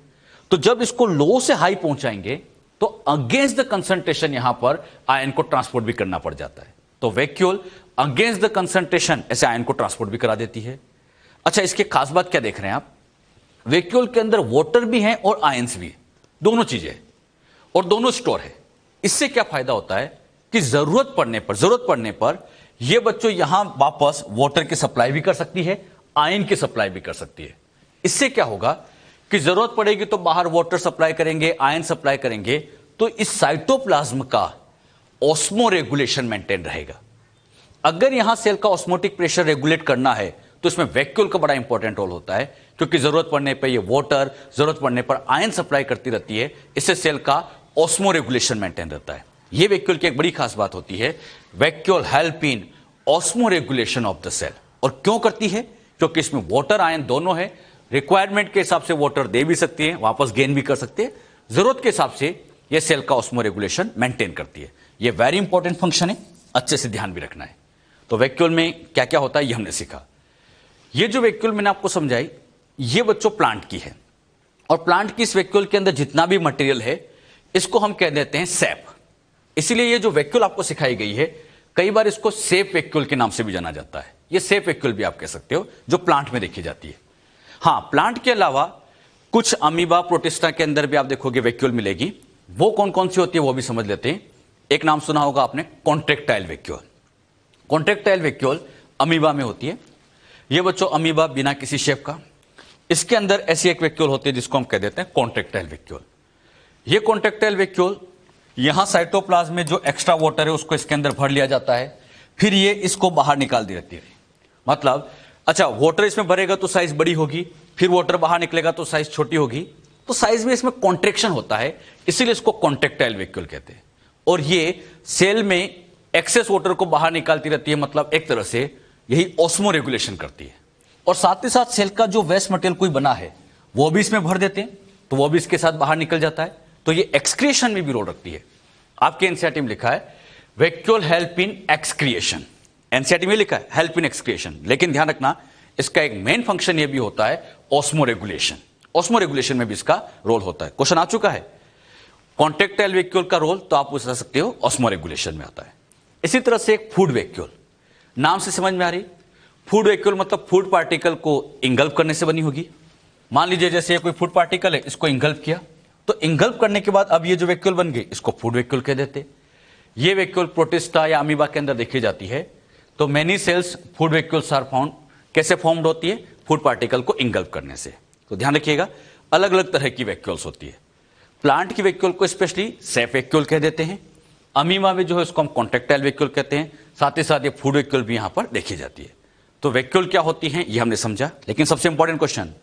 तो जब इसको लो से हाई पहुंचाएंगे तो अगेंस्ट द कंसंट्रेशन यहां पर आयन को ट्रांसपोर्ट भी करना पड़ जाता है। तो वैक्यूल अगेंस्ट द कंसंट्रेशन ऐसे आयन को ट्रांसपोर्ट भी करा देती है। अच्छा, इसके खास बात क्या देख रहे हैं आप? वैक्यूल के अंदर वाटर भी है और आयंस भी है, दोनों चीजें, और दोनों स्टोर है। इससे क्या फायदा होता है कि जरूरत पड़ने पर यह बच्चों यहां वापस वाटर की सप्लाई भी कर सकती है, आयन की सप्लाई भी कर सकती है। इससे क्या होगा कि जरूरत पड़ेगी तो बाहर वाटर सप्लाई करेंगे, आयन सप्लाई करेंगे, तो इस साइटोप्लाज्म का ऑस्मो रेगुलेशन मेंटेन रहेगा। अगर यहां सेल का ऑस्मोटिक प्रेशर रेगुलेट करना है तो इसमें वैक्यूल का बड़ा इंपॉर्टेंट रोल होता है, क्योंकि जरूरत पड़ने पर ये वाटर, जरूरत पड़ने पर आयन सप्लाई करती रहती है। इससे सेल का ऑस्मो रेगुलेशन मेंटेन रहता है। ये वैक्यूल की एक बड़ी खास बात होती है, vacuole help in osmoregulation of the cell. और क्यों करती है? क्योंकि इसमें वाटर आयन दोनों है। रिक्वायरमेंट के हिसाब से वाटर दे भी सकती है, वापस गेन भी कर सकते हैं। जरूरत के हिसाब से यह सेल का ऑस्मो रेगुलेशन मेंटेन करती है। यह वेरी इंपॉर्टेंट फंक्शन है, अच्छे से ध्यान भी रखना है। तो वैक्यूल में क्या क्या होता है ये हमने सीखा। ये जो वैक्यूल मैंने आपको समझाई, ये बच्चों प्लांट की है, और प्लांट की इस वैक्यूल के अंदर जितना भी मटेरियल है इसको हम कह देते हैं सैप। इसीलिए ये जो वैक्यूल आपको सिखाई गई है, कई बार इसको सेप वैक्यूल के नाम से भी जाना जाता है। ये सेप वैक्यूल भी आप कह सकते हो, जो प्लांट में देखी जाती है। हाँ, प्लांट के अलावा कुछ अमीबा, प्रोटिस्टा के अंदर भी आप देखोगे वैक्यूल मिलेगी। वो कौन कौन सी होती है वो भी समझ लेते हैं। एक नाम सुना होगा आपने, contractile vacuole. Contractile vacuole amoeba में होती है। ये बच्चों अमीबा बिना किसी शेप का, इसके अंदर ऐसी एक वैक्यूल होती है जिसको हम कह देते हैं कॉन्ट्रेक्टाइल वैक्यूल। ये कॉन्ट्रेक्टाइल वैक्यूल, यहां साइटोप्लाज्म में जो एक्स्ट्रा वाटर है उसको इसके अंदर भर लिया जाता है, फिर ये इसको बाहर निकाल दी रहती है। मतलब अच्छा, वाटर इसमें भरेगा तो साइज बड़ी होगी, फिर वाटर बाहर निकलेगा तो साइज छोटी होगी, तो साइज में इसमें कॉन्ट्रेक्शन होता है, इसीलिए इसको कॉन्ट्रेक्टाइल वैक्यूल कहते हैं। और ये सेल में एक्सेस वाटर को बाहर निकालती रहती है, मतलब एक तरह से यही ऑस्मो रेगुलेशन करती है। और साथ ही साथ सेल का जो वेस्ट मटेरियल कोई बना है वो भी इसमें भर देते हैं, तो वो भी इसके साथ बाहर निकल जाता है। तो ये एक्सक्रिएशन में भी रोल रखती है। आपके एनसीईआरटी में लिखा है वैक्यूल हेल्प इन एक्सक्रिएशन, एनसीईआरटी में लिखा है हेल्प इन एक्सक्रिएशन, लेकिन ध्यान रखना इसका एक मेन फंक्शन ये भी होता है ऑस्मो रेगुलेशन। ऑस्मो रेगुलेशन में भी इसका रोल होता है। क्वेश्चन आ चुका है कॉन्ट्रेक्टाइल वैक्यूल का रोल, तो आप पूछ सकते हो ऑस्मो रेगुलेशन में आता है। इसी तरह से एक फूड वैक्यूल, नाम से समझ में आ रही, फूड वैक्यूल मतलब फूड पार्टिकल को इंगल्फ करने से बनी होगी। मान लीजिए जैसे कोई फूड पार्टिकल है, इसको इंगल्फ किया, तो इंगल्फ करने के बाद अब ये जो वैक्यूल बन गई इसको फूड वैक्यूल कह देते। ये वैक्यूल प्रोटिस्टा या अमीबा के अंदर देखी जाती है। तो many cells food vacuoles are found, कैसे फॉर्म्ड होती है? फूड पार्टिकल को इंगल्फ करने से। तो ध्यान रखिएगा, अलग अलग तरह की वैक्यूल्स होती है। प्लांट की वैक्यूल को स्पेशली सेप वैक्यूल कह देते हैं। अमीबा में जो है उसको हम कॉन्ट्रेक्टाइल वैक्यूल कहते हैं। साथ ही साथ ये फूड वैक्यूल भी यहां पर देखी जाती है। तो वैक्यूल क्या होती है ये हमने समझा, लेकिन सबसे इंपॉर्टेंट क्वेश्चन,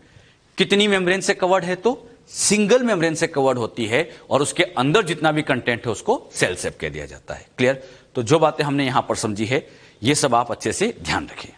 कितनी मेम्ब्रेन से कवर्ड है? तो सिंगल मेम्ब्रेन से कवर्ड होती है, और उसके अंदर जितना भी कंटेंट है उसको सेल सेप कह दिया जाता है। क्लियर? तो जो बातें हमने यहां पर समझी है ये सब आप अच्छे से ध्यान रखें।